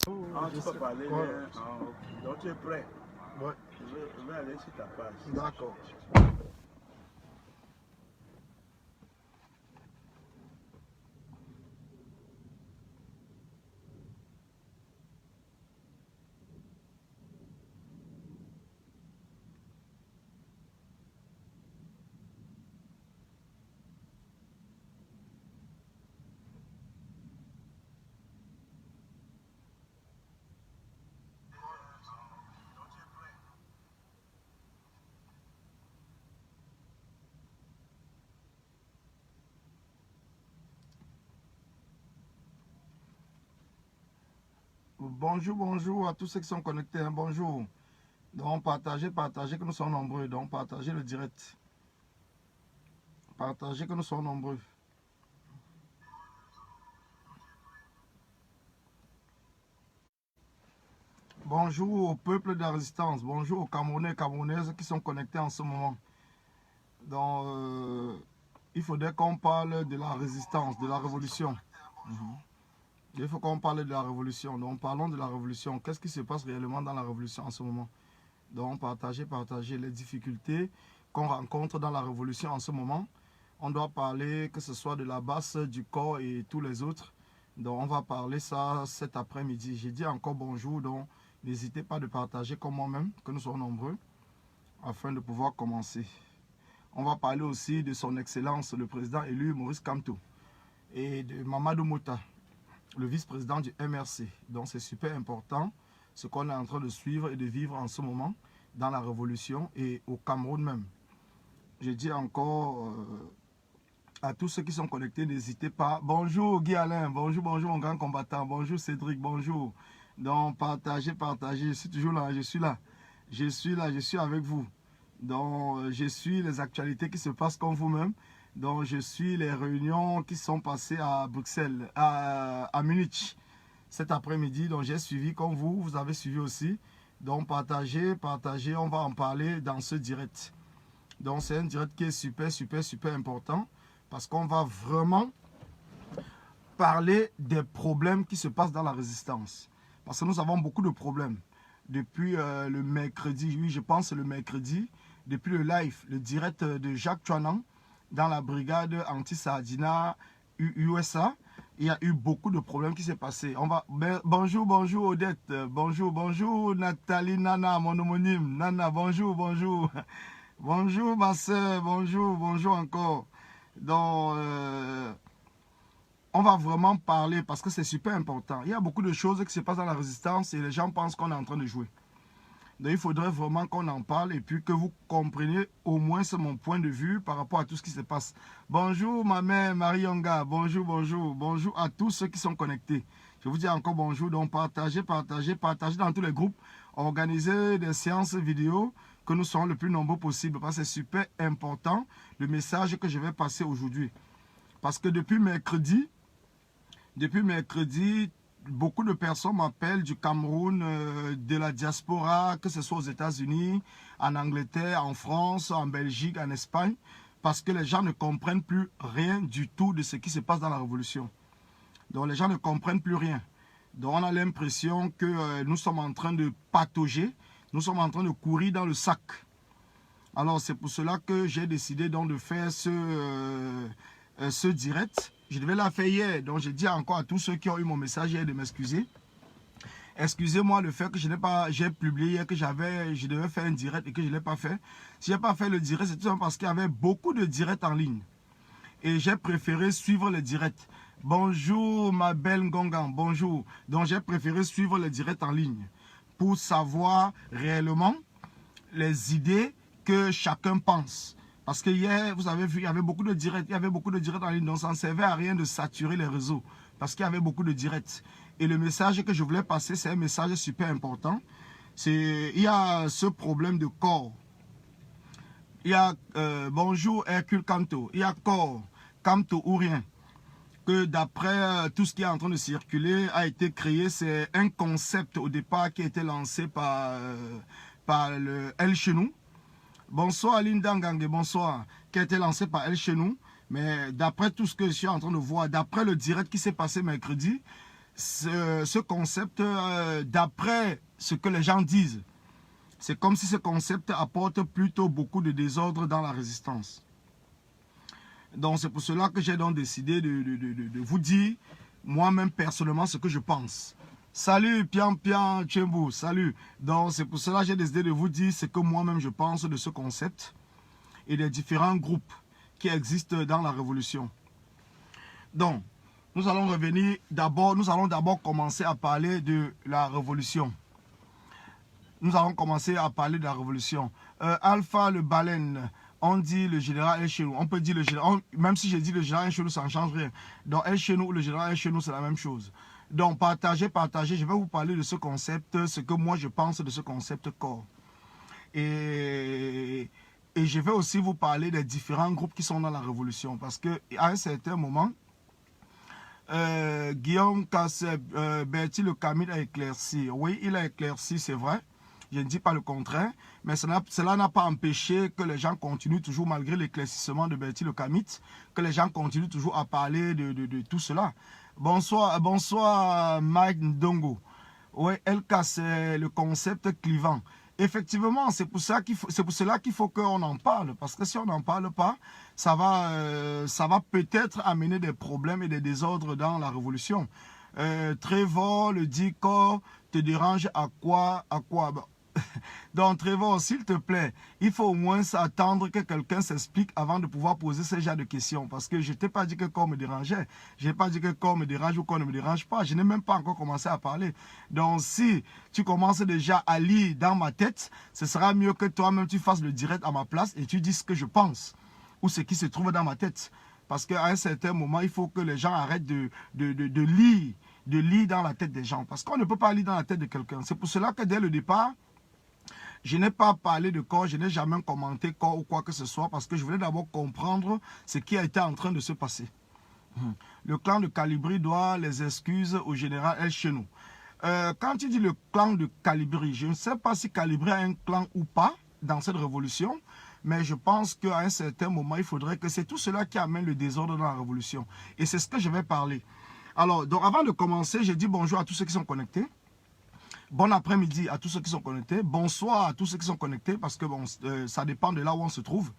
Ah, tu peux parler. Voilà. Donc tu es prêt. Ouais. Je vais aller sur ta page. D'accord. Bonjour, bonjour à tous ceux qui sont connectés. Hein. Bonjour. Donc, partagez, que nous sommes nombreux. Donc, partagez le direct. Partagez que nous sommes nombreux. Bonjour au peuple de la résistance. Bonjour aux Camerounais et Camerounaises qui sont connectés en ce moment. Donc, il faudrait qu'on parle de la résistance, de la révolution. Il faut qu'on parle de la révolution. Donc, parlons de la révolution. Qu'est-ce qui se passe réellement dans la révolution en ce moment? Donc, partagez les difficultés qu'on rencontre dans la révolution en ce moment. On doit parler que ce soit de la base, du corps et tous les autres. Donc, on va parler ça cet après-midi. J'ai dit encore bonjour, donc n'hésitez pas de partager comme moi-même, que nous soyons nombreux, afin de pouvoir commencer. On va parler aussi de son excellence, le président élu Maurice Kamto, et de Mamadou Mouta, le vice-président du MRC. Donc, c'est super important ce qu'on est en train de suivre et de vivre en ce moment dans la révolution et au Cameroun même. Je dis encore à tous ceux qui sont connectés, n'hésitez pas. Bonjour Guy Alain, bonjour mon grand combattant, bonjour Cédric, bonjour. Donc partagez, je suis toujours là, je suis là, je suis avec vous. Donc je suis les actualités qui se passent comme vous-même. Donc je suis les réunions qui sont passées à Bruxelles, à Munich cet après-midi. Donc j'ai suivi comme vous, vous avez suivi aussi. Donc partagez, on va en parler dans ce direct. Donc c'est un direct qui est super important parce qu'on va vraiment parler des problèmes qui se passent dans la résistance. Parce que nous avons beaucoup de problèmes. Depuis le mercredi, oui je pense le mercredi, depuis le live, le direct de Jacques Chouanan dans la brigade anti-Sardina USA, il y a eu beaucoup de problèmes qui s'est passé. On va bonjour Odette, bonjour Nathalie Nana, mon homonyme Nana, bonjour. Bonjour ma soeur, bonjour encore. Donc, on va vraiment parler parce que c'est super important. Il y a beaucoup de choses qui se passent dans la résistance et les gens pensent qu'on est en train de jouer. Donc, il faudrait vraiment qu'on en parle et puis que vous compreniez au moins mon point de vue par rapport à tout ce qui se passe. Bonjour ma mère Marie-Yonga, bonjour à tous ceux qui sont connectés. Je vous dis encore bonjour, donc partagez dans tous les groupes, organisez des séances vidéo, que nous soyons le plus nombreux possible parce que c'est super important le message que je vais passer aujourd'hui. Parce que depuis mercredi, beaucoup de personnes m'appellent du Cameroun, de la diaspora, que ce soit aux États-Unis, en Angleterre, en France, en Belgique, en Espagne, parce que les gens ne comprennent plus rien du tout de ce qui se passe dans la révolution. Donc les gens ne comprennent plus rien. Donc on a l'impression que nous sommes en train de patauger, nous sommes en train de courir dans le sac. Alors c'est pour cela que j'ai décidé donc de faire ce direct. Je devais la faire hier, donc je dis encore à tous ceux qui ont eu mon message hier de m'excuser. Excusez-moi le fait que j'ai publié hier que je devais faire un direct et que je ne l'ai pas fait. Si je n'ai pas fait le direct, c'est tout simplement parce qu'il y avait beaucoup de directs en ligne. Et j'ai préféré suivre les directs. Bonjour ma belle Ngongan, bonjour. Donc j'ai préféré suivre les directs en ligne pour savoir réellement les idées que chacun pense. Parce que hier, vous avez vu, il y avait beaucoup de directs. En ligne, donc ça ne servait à rien de saturer les réseaux. Parce qu'il y avait beaucoup de directs. Et le message que je voulais passer, c'est un message super important. Il y a ce problème de corps. Il y a, bonjour Hercule Kanto, il y a corps, Kanto ou rien. Que d'après tout ce qui est en train de circuler, a été créé, c'est un concept au départ qui a été lancé par le El Chenou. Bonsoir Linda Ngangue, bonsoir, qui a été lancé par El Chenou. Mais d'après tout ce que je suis en train de voir, d'après le direct qui s'est passé mercredi, ce concept d'après ce que les gens disent. C'est comme si ce concept apporte plutôt beaucoup de désordre dans la résistance. Donc c'est pour cela que j'ai donc décidé de vous dire moi-même personnellement ce que je pense. Salut Pian Tchembo, salut. Donc c'est pour cela que j'ai décidé de vous dire ce que moi-même je pense de ce concept et des différents groupes qui existent dans la révolution. Donc nous allons revenir d'abord, nous allons d'abord commencer à parler de la révolution. Nous allons commencer à parler de la révolution. Alpha le baleine, on dit le général El Chenou. On peut dire le général, même si je dis le général El Chenou, ça ne change rien. Donc El Chenou ou le général El Chenou, c'est la même chose. Donc partagez. Je vais vous parler de ce concept, ce que moi je pense de ce concept corps. Et je vais aussi vous parler des différents groupes qui sont dans la révolution. Parce qu'à un certain moment, Guillaume Casseb, Bertie Le Camille a éclairci. Oui, il a éclairci, c'est vrai. Je ne dis pas le contraire, mais cela n'a pas empêché que les gens continuent toujours, malgré l'éclaircissement de Bertie Le Camille, que les gens continuent toujours à parler de tout cela. Bonsoir Mike Ndongo. Oui, LK, c'est le concept clivant. Effectivement, c'est pour cela qu'il faut qu'on en parle, parce que si on n'en parle pas, ça va peut-être amener des problèmes et des désordres dans la révolution. Trevor, le dit corps, te dérange à quoi? Donc Trevor, s'il te plaît, il faut au moins attendre que quelqu'un s'explique avant de pouvoir poser ce genre de questions. Parce que je ne t'ai pas dit que corps me dérangeait. Je n'ai pas dit que corps me dérange ou corps ne me dérange pas. Je n'ai même pas encore commencé à parler. Donc si tu commences déjà à lire dans ma tête, ce sera mieux que toi-même tu fasses le direct à ma place et tu dis ce que je pense. Ou ce qui se trouve dans ma tête. Parce qu'à un certain moment, il faut que les gens arrêtent de lire dans la tête des gens. Parce qu'on ne peut pas lire dans la tête de quelqu'un. C'est pour cela que dès le départ, je n'ai pas parlé de corps, je n'ai jamais commenté corps ou quoi que ce soit parce que je voulais d'abord comprendre ce qui a été en train de se passer. Le clan de Calibri doit les excuses au général El Chenou. Quand tu dis le clan de Calibri, je ne sais pas si Calibri a un clan ou pas dans cette révolution, mais je pense qu'à un certain moment, il faudrait que c'est tout cela qui amène le désordre dans la révolution. Et c'est ce que je vais parler. Alors, donc avant de commencer, je dis bonjour à tous ceux qui sont connectés. Bon après-midi à tous ceux qui sont connectés. Bonsoir à tous ceux qui sont connectés parce que bon, ça dépend de là où on se trouve.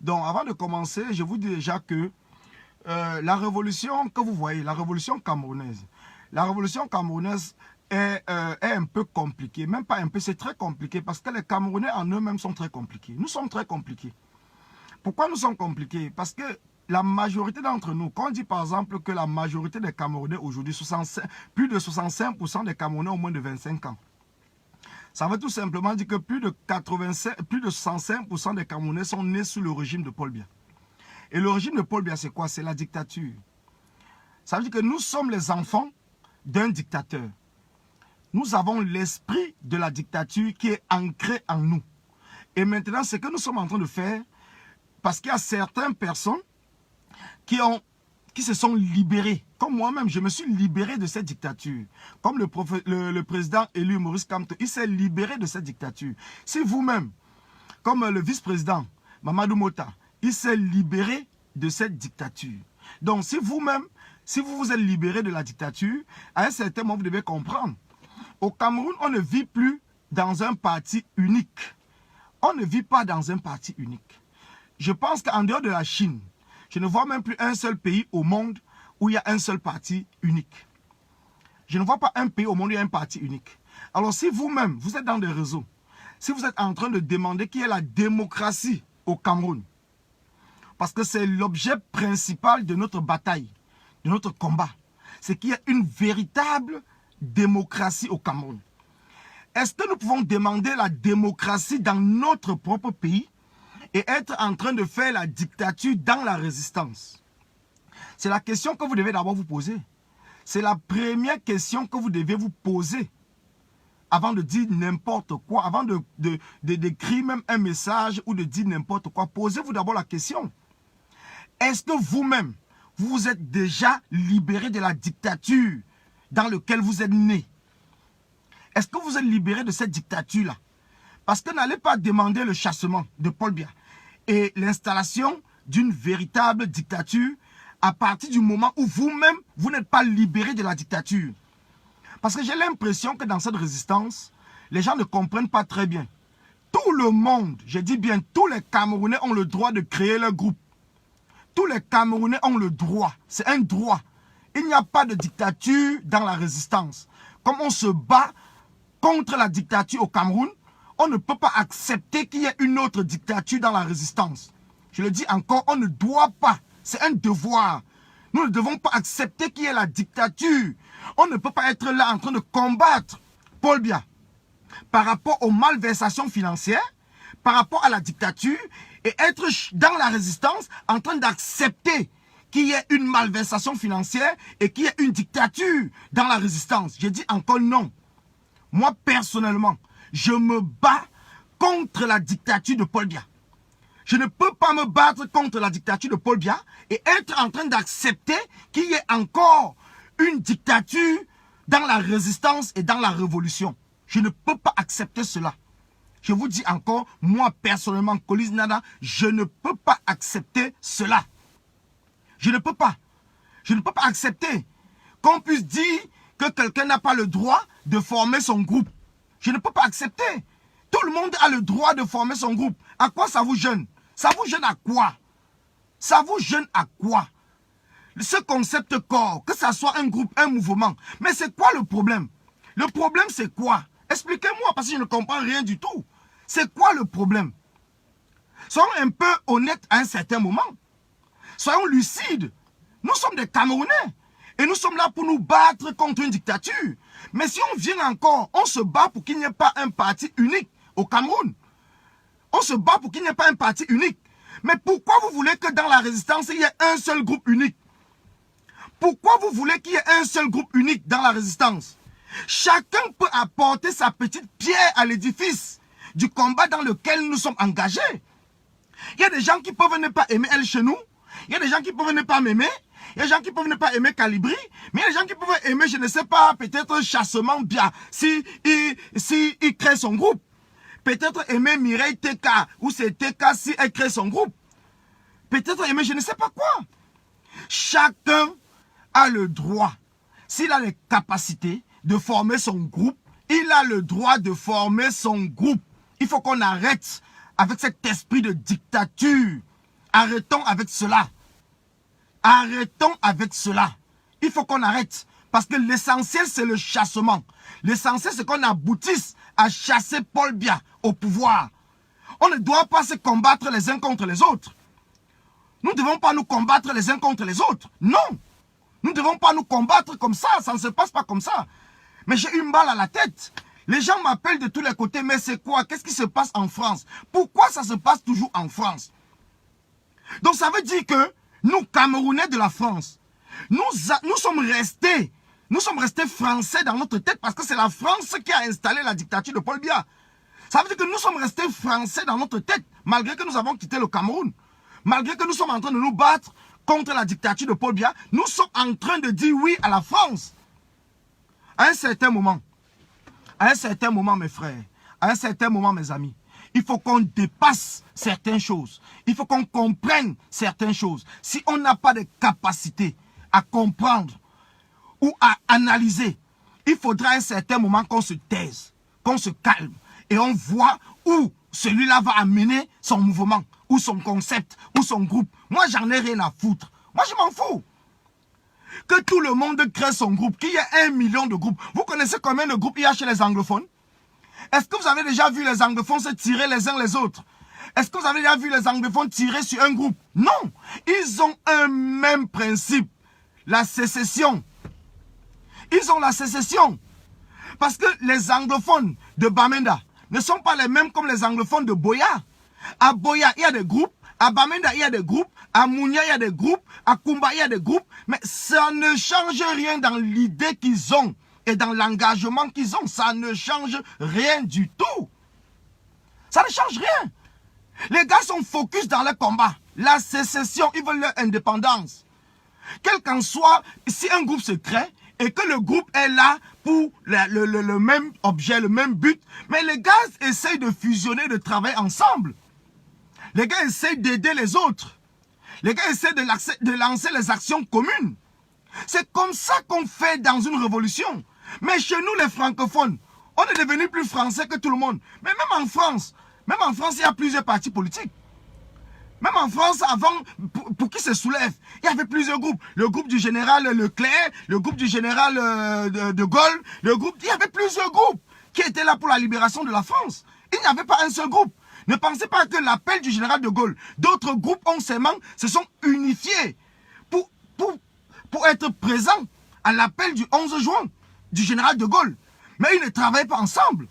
Donc avant de commencer, je vous dis déjà que la révolution que vous voyez, la révolution camerounaise est un peu compliquée. Même pas un peu, c'est très compliqué parce que les Camerounais en eux-mêmes sont très compliqués. Nous sommes très compliqués. Pourquoi nous sommes compliqués? Parce que la majorité d'entre nous, quand on dit par exemple que la majorité des Camerounais aujourd'hui, plus de 65% des Camerounais ont moins de 25 ans, ça veut tout simplement dire que plus de 65% des Camerounais sont nés sous le régime de Paul Biya. Et le régime de Paul Biya, c'est quoi? C'est la dictature. Ça veut dire que nous sommes les enfants d'un dictateur. Nous avons l'esprit de la dictature qui est ancré en nous. Et maintenant, ce que nous sommes en train de faire, parce qu'il y a certaines personnes qui se sont libérés. Comme moi-même, je me suis libéré de cette dictature. Comme le président élu Maurice Kamto, il s'est libéré de cette dictature. Si vous-même, comme le vice-président Mamadou Mota, il s'est libéré de cette dictature. Donc, si vous-même, si vous vous êtes libéré de la dictature, à un certain moment, vous devez comprendre. Au Cameroun, on ne vit plus dans un parti unique. On ne vit pas dans un parti unique. Je pense qu'en dehors de la Chine, je ne vois même plus un seul pays au monde où il y a un seul parti unique. Je ne vois pas un pays au monde où il y a un parti unique. Alors si vous-même, vous êtes dans des réseaux, si vous êtes en train de demander qu'il y ait la démocratie au Cameroun, parce que c'est l'objet principal de notre bataille, de notre combat, c'est qu'il y a une véritable démocratie au Cameroun. Est-ce que nous pouvons demander la démocratie dans notre propre pays et être en train de faire la dictature dans la résistance? C'est la question que vous devez d'abord vous poser. C'est la première question que vous devez vous poser avant de dire n'importe quoi, avant d'écrire même un message ou de dire n'importe quoi. Posez-vous d'abord la question. Est-ce que vous-même, vous vous êtes déjà libéré de la dictature dans laquelle vous êtes né? Est-ce que vous êtes libéré de cette dictature-là? Parce que n'allez pas demander le chassement de Paul Biya et l'installation d'une véritable dictature à partir du moment où vous-même, vous n'êtes pas libéré de la dictature. Parce que j'ai l'impression que dans cette résistance, les gens ne comprennent pas très bien. Tout le monde, je dis bien, tous les Camerounais ont le droit de créer leur groupe. Tous les Camerounais ont le droit. C'est un droit. Il n'y a pas de dictature dans la résistance. Comme on se bat contre la dictature au Cameroun, on ne peut pas accepter qu'il y ait une autre dictature dans la résistance. Je le dis encore, on ne doit pas. C'est un devoir. Nous ne devons pas accepter qu'il y ait la dictature. On ne peut pas être là en train de combattre Paul Biya par rapport aux malversations financières, par rapport à la dictature, et être dans la résistance en train d'accepter qu'il y ait une malversation financière et qu'il y ait une dictature dans la résistance. J'ai dit encore non. Moi, personnellement, je me bats contre la dictature de Paul Biya. Je ne peux pas me battre contre la dictature de Paul Biya et être en train d'accepter qu'il y ait encore une dictature dans la résistance et dans la révolution. Je ne peux pas accepter cela. Je vous dis encore, moi personnellement, Colis Nada, je ne peux pas accepter cela. Je ne peux pas. Je ne peux pas accepter qu'on puisse dire que quelqu'un n'a pas le droit de former son groupe. Je ne peux pas accepter. Tout le monde a le droit de former son groupe. À quoi ça vous gêne? Ça vous gêne à quoi? Ça vous gêne à quoi? Ce concept corps, que ça soit un groupe, un mouvement. Mais c'est quoi le problème? Le problème c'est quoi? Expliquez-moi parce que je ne comprends rien du tout. C'est quoi le problème? Soyons un peu honnêtes à un certain moment. Soyons lucides. Nous sommes des Camerounais. Et nous sommes là pour nous battre contre une dictature. Mais si on vient encore, on se bat pour qu'il n'y ait pas un parti unique au Cameroun. On se bat pour qu'il n'y ait pas un parti unique. Mais pourquoi vous voulez que dans la résistance, il y ait un seul groupe unique? Pourquoi vous voulez qu'il y ait un seul groupe unique dans la résistance? Chacun peut apporter sa petite pierre à l'édifice du combat dans lequel nous sommes engagés. Il y a des gens qui peuvent ne pas aimer El Chenou. Il y a des gens qui peuvent ne pas m'aimer. Il y a des gens qui peuvent ne pas aimer Calibri. Mais il y a des gens qui peuvent aimer, je ne sais pas, peut-être Chassement Bia, si il crée son groupe. Peut-être aimer Mireille TK, ou c'est TK si elle crée son groupe. Peut-être aimer je ne sais pas quoi. Chacun a le droit, s'il a les capacités de former son groupe, il a le droit de former son groupe. Il faut qu'on arrête avec cet esprit de dictature. Arrêtons avec cela. Arrêtons avec cela. Il faut qu'on arrête. Parce que l'essentiel, c'est le chassement. L'essentiel, c'est qu'on aboutisse à chasser Paul Biya au pouvoir. On ne doit pas se combattre les uns contre les autres. Nous ne devons pas nous combattre les uns contre les autres. Non. Nous ne devons pas nous combattre comme ça. Ça ne se passe pas comme ça. Mais j'ai une balle à la tête. Les gens m'appellent de tous les côtés. Mais c'est quoi? Qu'est-ce qui se passe en France? Pourquoi ça se passe toujours en France? Donc ça veut dire que nous, Camerounais de la France, nous sommes restés français dans notre tête parce que c'est la France qui a installé la dictature de Paul Biya. Ça veut dire que nous sommes restés français dans notre tête malgré que nous avons quitté le Cameroun. Malgré que nous sommes en train de nous battre contre la dictature de Paul Biya, nous sommes en train de dire oui à la France. À un certain moment, mes frères, à un certain moment, mes amis, il faut qu'on dépasse certaines choses. Il faut qu'on comprenne certaines choses. Si on n'a pas de capacité à comprendre ou à analyser, il faudra à un certain moment qu'on se taise, qu'on se calme et on voit où celui-là va amener son mouvement, ou son concept, ou son groupe. Moi, j'en ai rien à foutre. Moi, je m'en fous. Que tout le monde crée son groupe, qu'il y ait 1 million de groupes. Vous connaissez combien de groupes il y a chez les anglophones? Est-ce que vous avez déjà vu les anglophones se tirer les uns les autres? Est-ce que vous avez déjà vu les anglophones tirer sur un groupe? Non. Ils ont un même principe. La sécession. Ils ont la sécession. Parce que les anglophones de Bamenda ne sont pas les mêmes comme les anglophones de Boya. À Boya, il y a des groupes. À Bamenda, il y a des groupes. À Mounia, il y a des groupes. À Kumba, il y a des groupes. Mais ça ne change rien dans l'idée qu'ils ont et dans l'engagement qu'ils ont. Ça ne change rien du tout. Ça ne change rien. Les gars sont focus dans le combat. La sécession, ils veulent leur indépendance. Quel qu'en soit, si un groupe se crée et que le groupe est là pour le même objet, le même but, mais les gars essayent de fusionner, de travailler ensemble. Les gars essayent d'aider les autres. Les gars essayent de lancer les actions communes. C'est comme ça qu'on fait dans une révolution. Mais chez nous, les francophones, on est devenu plus français que tout le monde. Mais même en France, il y a plusieurs partis politiques. Même en France, avant, pour qui se soulève, il y avait plusieurs groupes. Le groupe du général Leclerc, le groupe du général de Gaulle, il y avait plusieurs groupes qui étaient là pour la libération de la France. Il n'y avait pas un seul groupe. Ne pensez pas que l'appel du général de Gaulle, d'autres groupes se sont unifiés pour être présents à l'appel du 11 juin du général de Gaulle. Mais ils ne travaillaient pas ensemble.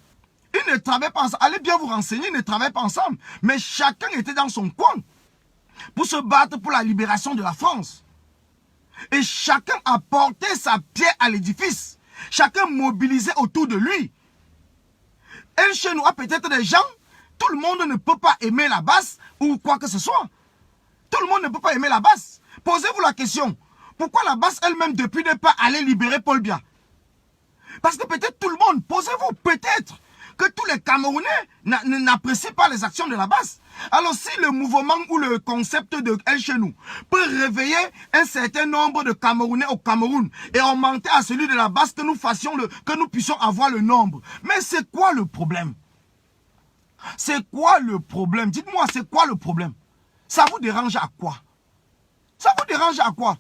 Ils ne travaillaient pas ensemble. Allez bien vous renseigner, ils ne travaillaient pas ensemble. Mais chacun était dans son coin pour se battre pour la libération de la France. Et chacun apportait sa pierre à l'édifice. Chacun mobilisait autour de lui. Et chez nous, peut-être des gens, tout le monde ne peut pas aimer la basse ou quoi que ce soit. Tout le monde ne peut pas aimer la basse. Posez-vous la question. Pourquoi la basse elle-même, depuis n'est pas allée libérer Paul Biya? Parce que peut-être tout le monde, posez-vous, peut-être que tous les Camerounais n'apprécient pas les actions de la basse. Alors si le mouvement ou le concept de El Chenou peut réveiller un certain nombre de Camerounais au Cameroun et augmenter à celui de la basse, que nous puissions avoir le nombre. Mais c'est quoi le problème? C'est quoi le problème? Dites-moi, c'est quoi le problème? Ça vous dérange à quoi? Ça vous dérange à quoi?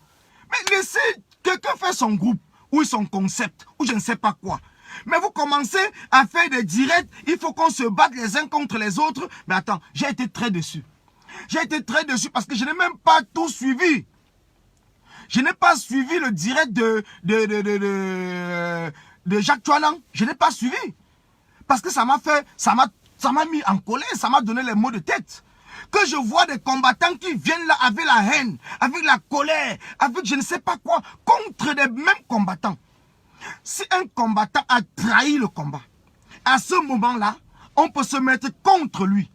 Mais laissez quelqu'un faire son groupe ou son concept ou je ne sais pas quoi. Mais vous commencez à faire des directs, il faut qu'on se batte les uns contre les autres. Mais attends, j'ai été très déçu. J'ai été très déçu parce que je n'ai même pas tout suivi. Je n'ai pas suivi le direct de Jacques Tchouanan. Je n'ai pas suivi. Parce que ça m'a mis en colère, ça m'a donné les maux de tête. Que je vois des combattants qui viennent là avec la haine, avec la colère, avec je ne sais pas quoi, contre les mêmes combattants. Si un combattant a trahi le combat, à ce moment-là, on peut se mettre contre lui.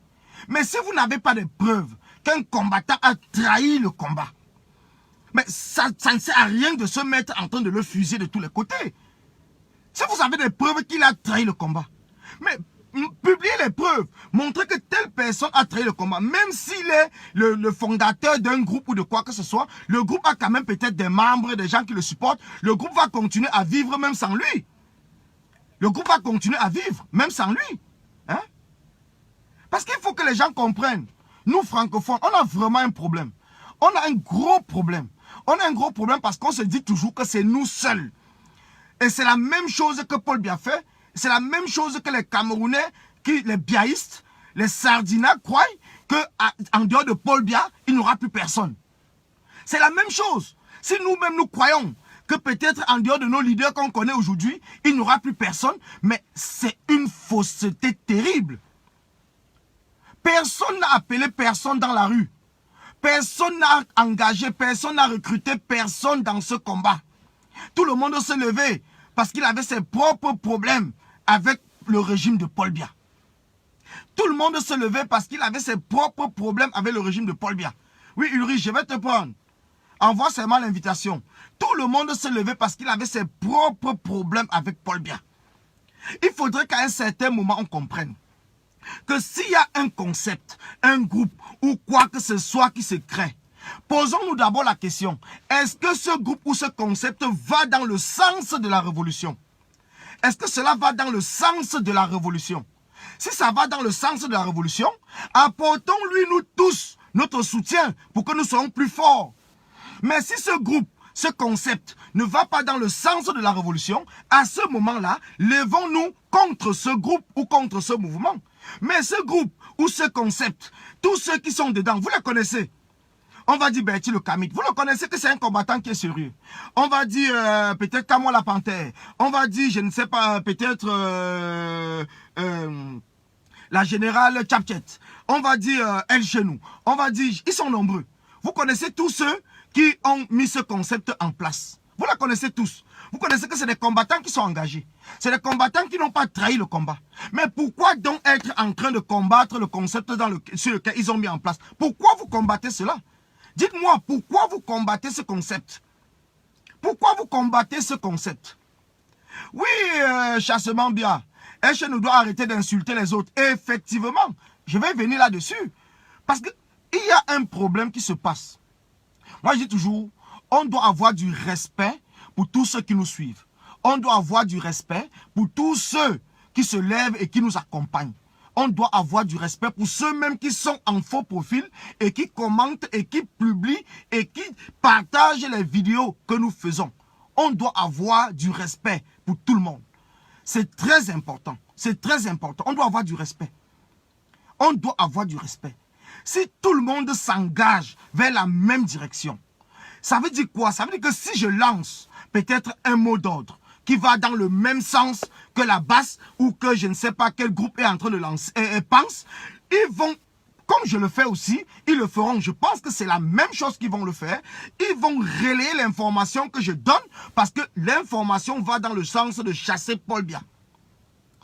Mais si vous n'avez pas de preuves qu'un combattant a trahi le combat, mais ça ne sert à rien de se mettre en train de le fusiller de tous les côtés. Si vous avez des preuves qu'il a trahi le combat, mais publiez les preuves, montrez que telle personne a trahi le combat, même s'il est le fondateur d'un groupe ou de quoi que ce soit, le groupe a quand même peut-être des membres, des gens qui le supportent, le groupe va continuer à vivre même sans lui. Le groupe va continuer à vivre même sans lui. Hein? Parce qu'il faut que les gens comprennent, nous francophones, on a vraiment un problème. On a un gros problème. On a un gros problème parce qu'on se dit toujours que c'est nous seuls. Et c'est la même chose que Paul Biya fait. C'est la même chose que les Camerounais, les biaïstes, les Sardinats croient qu'en dehors de Paul Biya, il n'y aura plus personne. C'est la même chose. Si nous-mêmes nous croyons que peut-être en dehors de nos leaders qu'on connaît aujourd'hui, il n'y aura plus personne, mais c'est une fausseté terrible. Personne n'a appelé personne dans la rue. Personne n'a engagé, personne n'a recruté personne dans ce combat. Tout le monde s'est levé parce qu'il avait ses propres problèmes avec le régime de Paul Biya. Tout le monde se levait parce qu'il avait ses propres problèmes avec le régime de Paul Biya. Oui, Ulrich, je vais te prendre. Envoie seulement l'invitation. Tout le monde se levait parce qu'il avait ses propres problèmes avec Paul Biya. Il faudrait qu'à un certain moment, on comprenne que s'il y a un concept, un groupe ou quoi que ce soit qui se crée, posons-nous d'abord la question, est-ce que ce groupe ou ce concept va dans le sens de la révolution? Est-ce que cela va dans le sens de la révolution? Si ça va dans le sens de la révolution, apportons-lui nous tous notre soutien pour que nous soyons plus forts. Mais si ce groupe, ce concept ne va pas dans le sens de la révolution, à ce moment-là, levons-nous contre ce groupe ou contre ce mouvement. Mais ce groupe ou ce concept, tous ceux qui sont dedans, vous les connaissez. On va dire Bertie le Kamit. Vous le connaissez que c'est un combattant qui est sérieux. On va dire peut-être Kamwa la Panthère. On va dire, je ne sais pas, peut-être la générale Tchapchet. On va dire El Chenou. On va dire, ils sont nombreux. Vous connaissez tous ceux qui ont mis ce concept en place. Vous la connaissez tous. Vous connaissez que c'est des combattants qui sont engagés. C'est des combattants qui n'ont pas trahi le combat. Mais pourquoi donc être en train de combattre le concept sur lequel ils ont mis en place? Pourquoi vous combattez cela? Dites-moi, pourquoi vous combattez ce concept? Pourquoi vous combattez ce concept? Oui, Chassement Biya, El Chenou doit arrêter d'insulter les autres. Et effectivement, je vais venir là-dessus. Parce qu'il y a un problème qui se passe. Moi, je dis toujours, on doit avoir du respect pour tous ceux qui nous suivent. On doit avoir du respect pour tous ceux qui se lèvent et qui nous accompagnent. On doit avoir du respect pour ceux-mêmes qui sont en faux profil et qui commentent et qui publient et qui partagent les vidéos que nous faisons. On doit avoir du respect pour tout le monde. C'est très important. C'est très important. On doit avoir du respect. On doit avoir du respect. Si tout le monde s'engage vers la même direction, ça veut dire quoi? Ça veut dire que si je lance peut-être un mot d'ordre qui va dans le même sens que la basse ou que je ne sais pas quel groupe est en train de lancer et pense, ils vont, comme je le fais aussi, ils le feront. Je pense que c'est la même chose qu'ils vont le faire. Ils vont relayer l'information que je donne parce que l'information va dans le sens de chasser Paul Biya.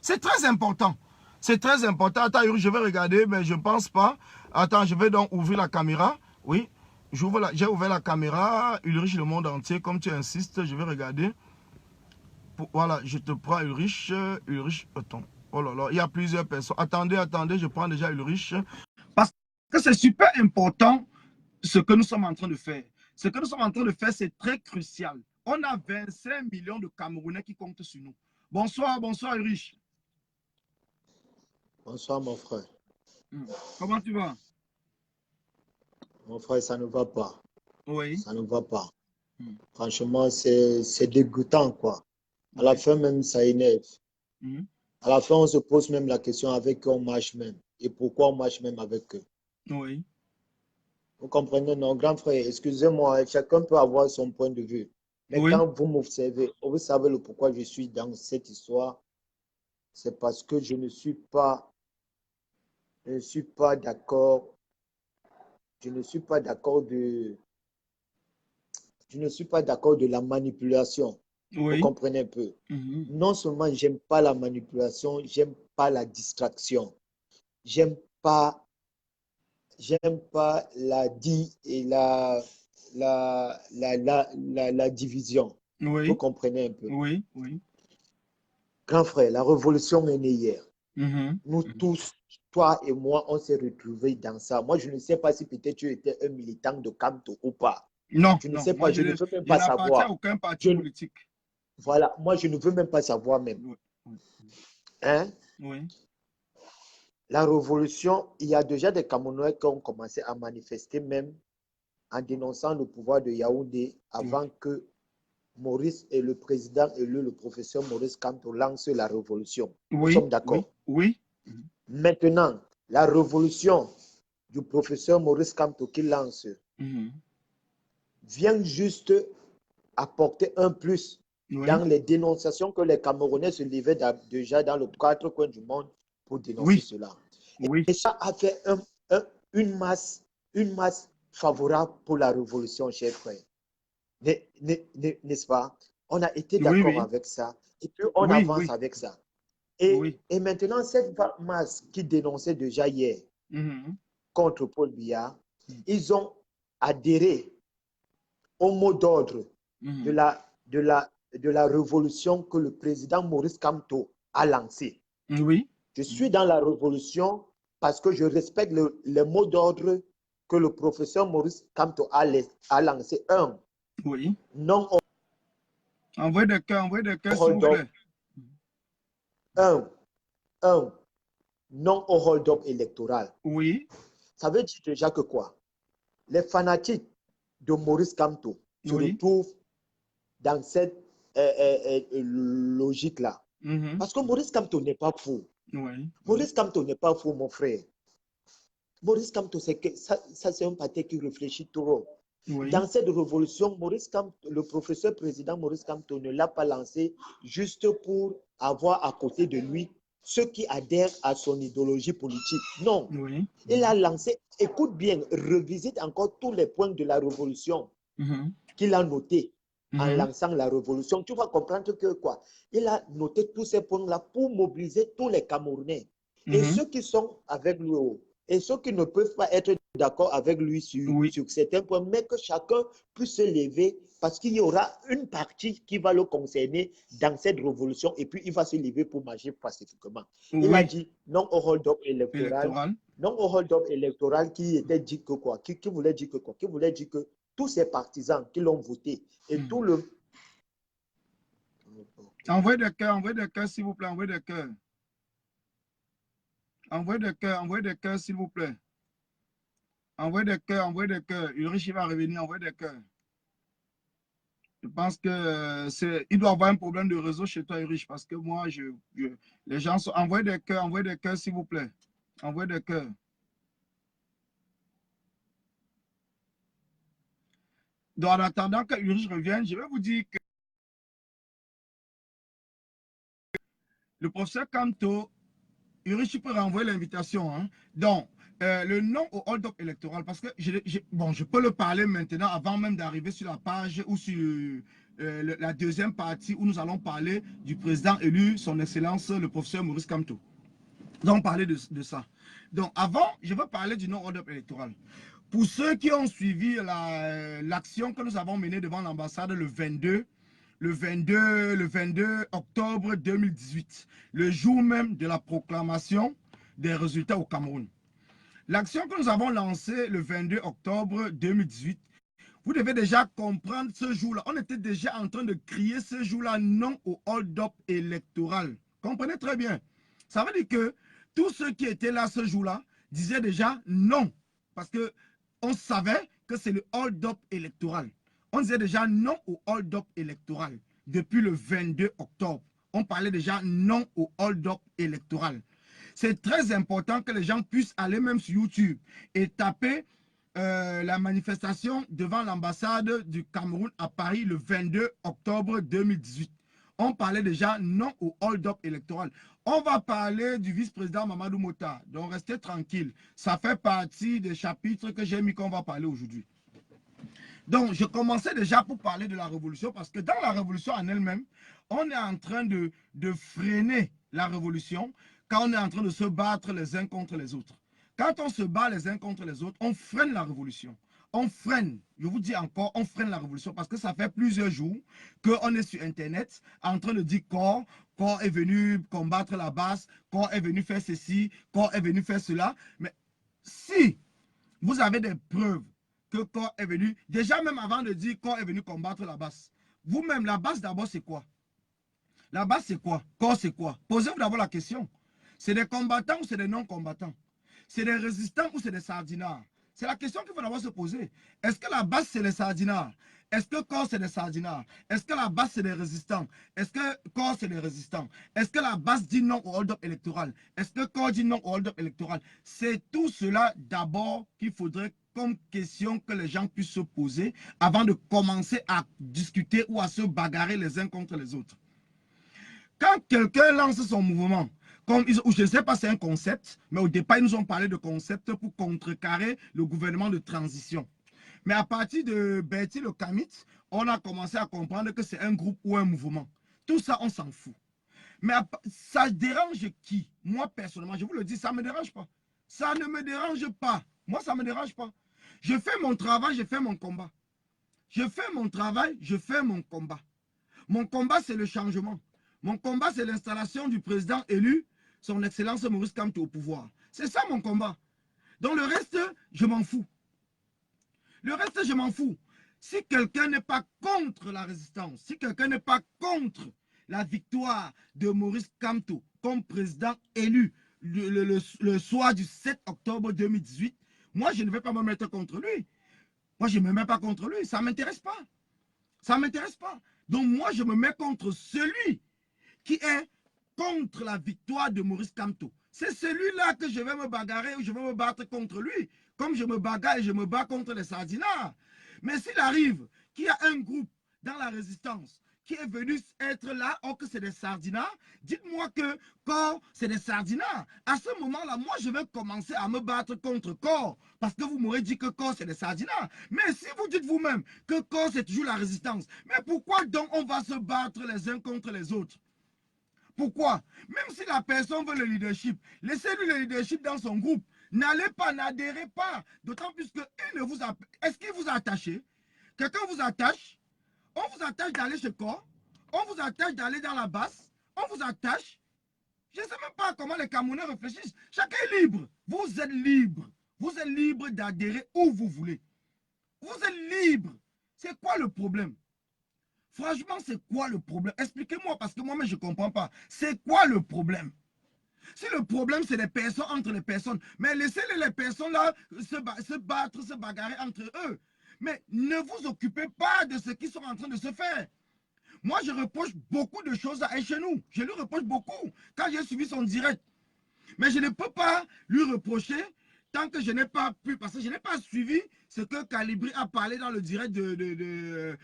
C'est très important. C'est très important. Attends, je vais regarder, mais je ne pense pas. Attends, je vais donc ouvrir la caméra. Oui, j'ai ouvert la caméra. Ulrich, le monde entier, comme tu insistes, je vais regarder. Voilà, je te prends Ulrich. Ulrich, attends. Oh là là, il y a plusieurs personnes. Attendez, attendez, je prends déjà Ulrich. Parce que c'est super important ce que nous sommes en train de faire. Ce que nous sommes en train de faire, c'est très crucial. On a 25 millions de Camerounais qui comptent sur nous. Bonsoir, bonsoir Ulrich. Bonsoir mon frère. Comment tu vas? Mon frère, ça ne va pas. Oui. Ça ne va pas. Franchement, c'est dégoûtant, quoi. À la fin même, ça énerve. À la fin, on se pose même la question avec qui on marche même. Et pourquoi on marche même avec eux. Oui. Vous comprenez, non, grand frère, excusez-moi, chacun peut avoir son point de vue. Mais Oui. quand vous m'observez, vous savez le pourquoi je suis dans cette histoire, c'est parce que je ne suis pas d'accord. Je ne suis pas d'accord de la manipulation. Oui. Vous comprenez un peu. Non seulement j'aime pas la manipulation, j'aime pas la distraction. J'aime pas la division. Oui. Vous comprenez un peu. Oui. Oui. Grand frère, la révolution est née hier. Nous tous, toi et moi, on s'est retrouvés dans ça. Moi, je ne sais pas si peut-être tu étais un militant de Kamto ou pas. Non, Je ne non. sais Moi, pas, je ne veux même pas n'appartiens à savoir. aucun parti politique. Voilà, moi, je ne veux même pas savoir même. Oui. Hein? Oui. La révolution, il y a déjà des Camerounais qui ont commencé à manifester même en dénonçant le pouvoir de Yaoundé avant que Maurice et le président élu, le professeur Maurice Kamto, lancent la révolution. Nous sommes d'accord. Oui. Maintenant, la révolution du professeur Maurice Kamto qui lance vient juste apporter un plus dans les dénonciations que les Camerounais se levaient déjà dans les 4 coins du monde pour dénoncer cela. Et ça a fait une masse favorable pour la révolution, chers frères. N'est-ce pas? On a été d'accord avec ça et puis on avance avec ça. Et maintenant, cette masse qui dénonçait déjà hier contre Paul Biya, ils ont adhéré au mot d'ordre de la révolution que le président Maurice Kamto a lancée. Je suis dans la révolution parce que je respecte le mot d'ordre que le professeur Maurice Kamto a lancé. Non envoyez des cœurs, s'il vous plaît. Non au hold-up électoral. Ça veut dire déjà que quoi? Les fanatiques de Maurice Kamto se retrouvent dans cette logique-là. Parce que Maurice Kamto n'est pas fou. Maurice Kamto n'est pas fou, mon frère. Maurice Kamto, c'est un parti qui réfléchit trop. Dans cette révolution, Maurice Kamto, le professeur président Maurice Kamto ne l'a pas lancé juste pour avoir à côté de lui ceux qui adhèrent à son idéologie politique. Non. Il a lancé, écoute bien, revisite encore tous les points de la révolution qu'il a notés en lançant la révolution. Tu vas comprendre que quoi? Il a noté tous ces points-là pour mobiliser tous les Camerounais. Et ceux qui sont avec lui, et ceux qui ne peuvent pas être d'accord avec lui sur certains points, mais que chacun puisse se lever parce qu'il y aura une partie qui va le concerner dans cette révolution et puis il va se lever pour marcher pacifiquement. Il a dit non au hold-up électoral. Non au hold-up électoral qui était dit que quoi? Qui voulait dire que quoi? Qui voulait dire que tous ces partisans qui l'ont voté et tout le... Envoyez des cœurs, s'il vous plaît, envoyez des cœurs. Envoyez des cœurs, s'il vous plaît. Envoyez des cœurs, envoyez des cœurs. Ulrich va revenir, envoyez des cœurs. Je pense que il doit avoir un problème de réseau chez toi, Ulrich, parce que moi, les gens sont... Envoyez des cœurs, s'il vous plaît. Envoyez des cœurs. Donc, en attendant que Ulrich revienne, je vais vous dire que le professeur Kamto, Ulrich, tu peux renvoyer l'invitation. Hein? Donc, le nom au hold-up électoral, parce que je peux le parler maintenant avant même d'arriver sur la page ou sur la deuxième partie où nous allons parler du président élu, son excellence, le professeur Maurice Kamto. Nous allons parler de ça. Donc, avant, je veux parler du nom hold-up électoral. Pour ceux qui ont suivi l'action que nous avons menée devant l'ambassade le 22 octobre 2018, le jour même de la proclamation des résultats au Cameroun. L'action que nous avons lancée le 22 octobre 2018, vous devez déjà comprendre ce jour-là. On était déjà en train de crier ce jour-là non au hold-up électoral. Comprenez très bien. Ça veut dire que tous ceux qui étaient là ce jour-là disaient déjà non. Parce qu'on savait que c'est le hold-up électoral. On disait déjà non au hold-up électoral. Depuis le 22 octobre, on parlait déjà non au hold-up électoral. C'est très important que les gens puissent aller même sur YouTube et taper la manifestation devant l'ambassade du Cameroun à Paris le 22 octobre 2018. On parlait déjà non au hold-up électoral. On va parler du vice-président Mamadou Mota. Donc restez tranquille. Ça fait partie des chapitres que j'ai mis qu'on va parler aujourd'hui. Donc je commençais déjà pour parler de la révolution parce que dans la révolution en elle-même, on est en train de freiner la révolution quand on est en train de se battre les uns contre les autres. Quand on se bat les uns contre les autres, on freine la révolution. On freine, je vous dis encore, on freine la révolution parce que ça fait plusieurs jours qu'on est sur Internet en train de dire Corps est venu combattre la base, Corps est venu faire ceci, Corps est venu faire cela. Mais si vous avez des preuves que Corps est venu, déjà même avant de dire Corps est venu combattre la base, vous-même, la base d'abord c'est quoi? La base c'est quoi? Corps c'est quoi? Posez-vous d'abord la question. C'est des combattants ou c'est des non-combattants? C'est des résistants ou c'est des sardinards? C'est la question qu'il faut d'abord se poser. Est-ce que la base, c'est les sardinards? Est-ce que corps, c'est des sardinards? Est-ce que la base, c'est des résistants? Est-ce que corps, c'est des résistants? Est-ce que la base dit non au hold-up électoral? Est-ce que corps dit non au hold-up électoral? C'est tout cela d'abord qu'il faudrait comme question que les gens puissent se poser avant de commencer à discuter ou à se bagarrer les uns contre les autres. Quand quelqu'un lance son mouvement, je ne sais pas si c'est un concept, mais au départ, ils nous ont parlé de concept pour contrecarrer le gouvernement de transition. Mais à partir de Bertie le Kamit, on a commencé à comprendre que c'est un groupe ou un mouvement. Tout ça, on s'en fout. Mais ça dérange qui? Moi, personnellement, je vous le dis, ça ne me dérange pas. Ça ne me dérange pas. Moi, ça ne me dérange pas. Je fais mon travail, je fais mon combat. Je fais mon travail, je fais mon combat. Mon combat, c'est le changement. Mon combat, c'est l'installation du président élu, son excellence Maurice Kamto au pouvoir. C'est ça mon combat. Donc le reste, je m'en fous. Le reste, je m'en fous. Si quelqu'un n'est pas contre la résistance, si quelqu'un n'est pas contre la victoire de Maurice Kamto comme président élu le soir du 7 octobre 2018, moi, je ne vais pas me mettre contre lui. Moi, je ne me mets pas contre lui. Ça ne m'intéresse pas. Ça ne m'intéresse pas. Donc moi, je me mets contre celui qui est contre la victoire de Maurice Kamto. C'est celui-là que je vais me bagarrer ou je vais me battre contre lui, comme je me bagarre et je me bats contre les sardinards. Mais s'il arrive qu'il y a un groupe dans la résistance qui est venu être là, or que c'est des sardinards, dites-moi que corps, c'est des sardinards. À ce moment-là, moi, je vais commencer à me battre contre corps, parce que vous m'aurez dit que corps, c'est des sardinards. Mais si vous dites vous-même que corps, c'est toujours la résistance, mais pourquoi donc on va se battre les uns contre les autres? Pourquoi? Même si la personne veut le leadership, laissez-lui le leadership dans son groupe. N'allez pas, n'adhérez pas. D'autant plus qu'il ne vous a... Est-ce qu'il vous a attaché? Quelqu'un vous attache? On vous attache d'aller chez corps? On vous attache d'aller dans la basse? On vous attache? Je ne sais même pas comment les Camerounais réfléchissent. Chacun est libre. Vous êtes libre. Vous êtes libre d'adhérer où vous voulez. Vous êtes libre. C'est quoi le problème? Franchement, c'est quoi le problème? Expliquez-moi, parce que moi-même, je ne comprends pas. C'est quoi le problème? Si le problème, c'est les personnes entre les personnes, mais laissez les personnes là se battre, se bagarrer entre eux. Mais ne vous occupez pas de ce qui sont en train de se faire. Moi, je reproche beaucoup de choses à Echenou. Je lui reproche beaucoup quand j'ai suivi son direct. Mais je ne peux pas lui reprocher tant que je n'ai pas pu, parce que je n'ai pas suivi ce que Calibri a parlé dans le direct de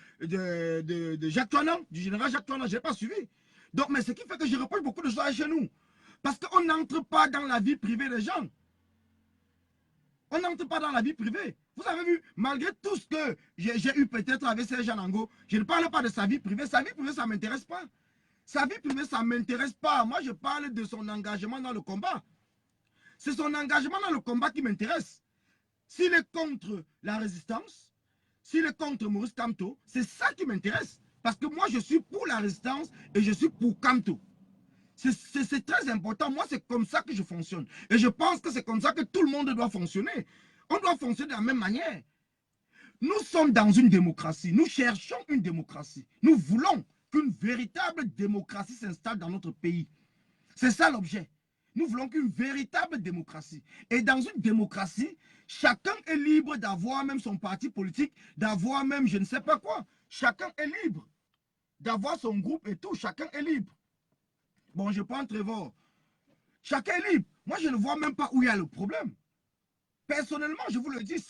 Jacques Toinan, du général Jacques Toinan. Je n'ai pas suivi. Donc, mais ce qui fait que je reproche beaucoup de choses à Echenou. Parce qu'on n'entre pas dans la vie privée des gens. On n'entre pas dans la vie privée. Vous avez vu, malgré tout ce que j'ai eu peut-être avec Serge Anango, je ne parle pas de sa vie privée. Sa vie privée, ça ne m'intéresse pas. Sa vie privée, ça ne m'intéresse pas. Moi, je parle de son engagement dans le combat. C'est son engagement dans le combat qui m'intéresse. S'il est contre la résistance, s'il est contre Maurice Kamto, c'est ça qui m'intéresse. Parce que moi, je suis pour la résistance et je suis pour Kamto. C'est très important. Moi, c'est comme ça que je fonctionne. Et je pense que c'est comme ça que tout le monde doit fonctionner. On doit fonctionner de la même manière. Nous sommes dans une démocratie. Nous cherchons une démocratie. Nous voulons qu'une véritable démocratie s'installe dans notre pays. C'est ça l'objet. Nous voulons qu'une véritable démocratie. Et dans une démocratie, chacun est libre d'avoir même son parti politique, d'avoir même je ne sais pas quoi. Chacun est libre d'avoir son groupe et tout. Chacun est libre. Bon, je prends Trevor. Chacun est libre. Moi, je ne vois même pas où il y a le problème. Personnellement, je vous le dis,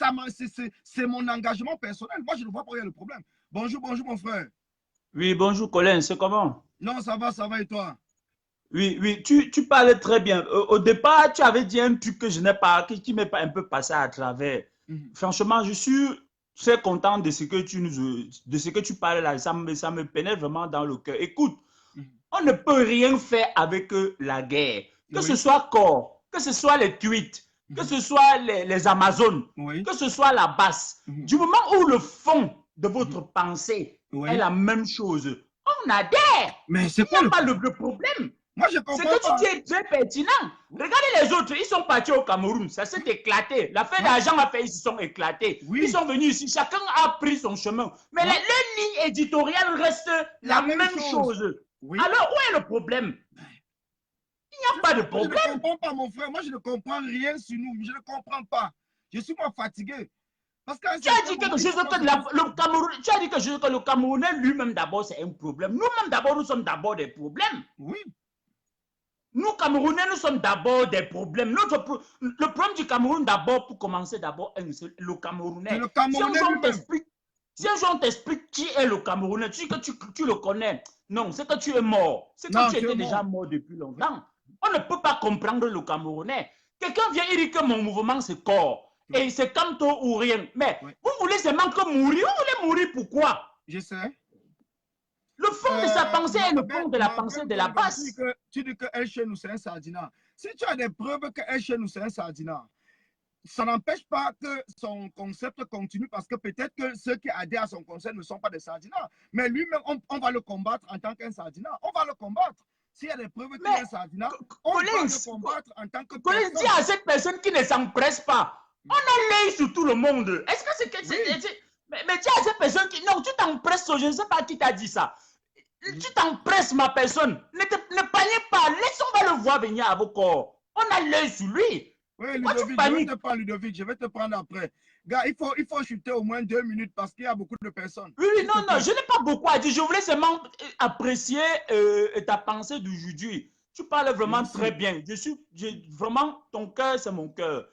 c'est mon engagement personnel. Moi, je ne vois pas où il y a le problème. Bonjour, bonjour, mon frère. Oui, bonjour Colin, c'est comment? Non, ça va et toi? Oui, oui, tu parles très bien. Au départ, tu avais dit un truc que je n'ai pas, qui m'est pas un peu passé à travers. Franchement, je suis très content de ce que tu parles là. Ça me pénètre vraiment dans le cœur. Écoute, on ne peut rien faire avec la guerre. Que ce soit corps, que ce soit les tweets, que ce soit les Amazones, que ce soit la basse. Du moment où le fond de votre pensée est la même chose, on adhère. Mais c'est Il n'y a pas le problème. Moi, je comprends. Ce que tu dis est très pertinent. Regardez les autres, ils sont partis au Cameroun, ça s'est éclaté. L'affaire d'argent a fait, ils se sont éclatés. Ils sont venus ici, chacun a pris son chemin. Mais leur ligne éditoriale reste la même chose. Alors, où est le problème? Il n'y a pas de problème. Je ne comprends pas, mon frère. Moi, je ne comprends rien sur nous. Je ne comprends pas. Je suis pas fatigué. Parce que tu as dit quelque chose que le Camerounais lui-même d'abord, c'est un problème. Nous-mêmes d'abord, nous sommes d'abord des problèmes. Oui. Nous, Camerounais, nous sommes d'abord des problèmes. Le problème du Cameroun, d'abord, pour commencer, d'abord, c'est le Camerounais. Le Camerounais si un jour on t'explique qui est le Camerounais, tu dis que tu le connais. Non, c'est que tu es mort. C'est que tu étais déjà mort depuis longtemps. On ne peut pas comprendre le Camerounais. Quelqu'un vient et dit que mon mouvement, c'est corps. Et c'est Kamto ou rien. Mais vous voulez seulement que mourir. Vous voulez mourir pourquoi? Je sais. Le fond de sa pensée est le fond de la pensée de la base. Tu dis que El Chenou, c'est un sardinat. Si tu as des preuves que El Chenou, c'est un sardinat, ça n'empêche pas que son concept continue parce que peut-être que ceux qui adhèrent à son concept ne sont pas des sardinats. Mais lui-même, on va le combattre en tant qu'un sardinat. On va le combattre. S'il y a des preuves qu'il est un sardinat, on va le combattre en tant que Colin, dis à cette personne qui ne s'empresse pas. On a l'œil sur tout le monde. Est-ce que c'est que mais dis à cette personne qui... Non, tu t'empresses, je ne sais pas qui t'a dit ça. Tu t'empresses, ma personne. Ne panique pas. Laissons-moi le voir venir à vos corps. On a l'œil sur lui. Oui, Ludovic, je vais te prendre, Ludovic. Je vais te prendre après. Gars, il faut chuter au moins 2 minutes parce qu'il y a beaucoup de personnes. Oui, non, je n'ai pas beaucoup à dire. Je voulais seulement apprécier ta pensée d'aujourd'hui. Tu parles vraiment très bien. Vraiment, ton cœur, c'est mon cœur.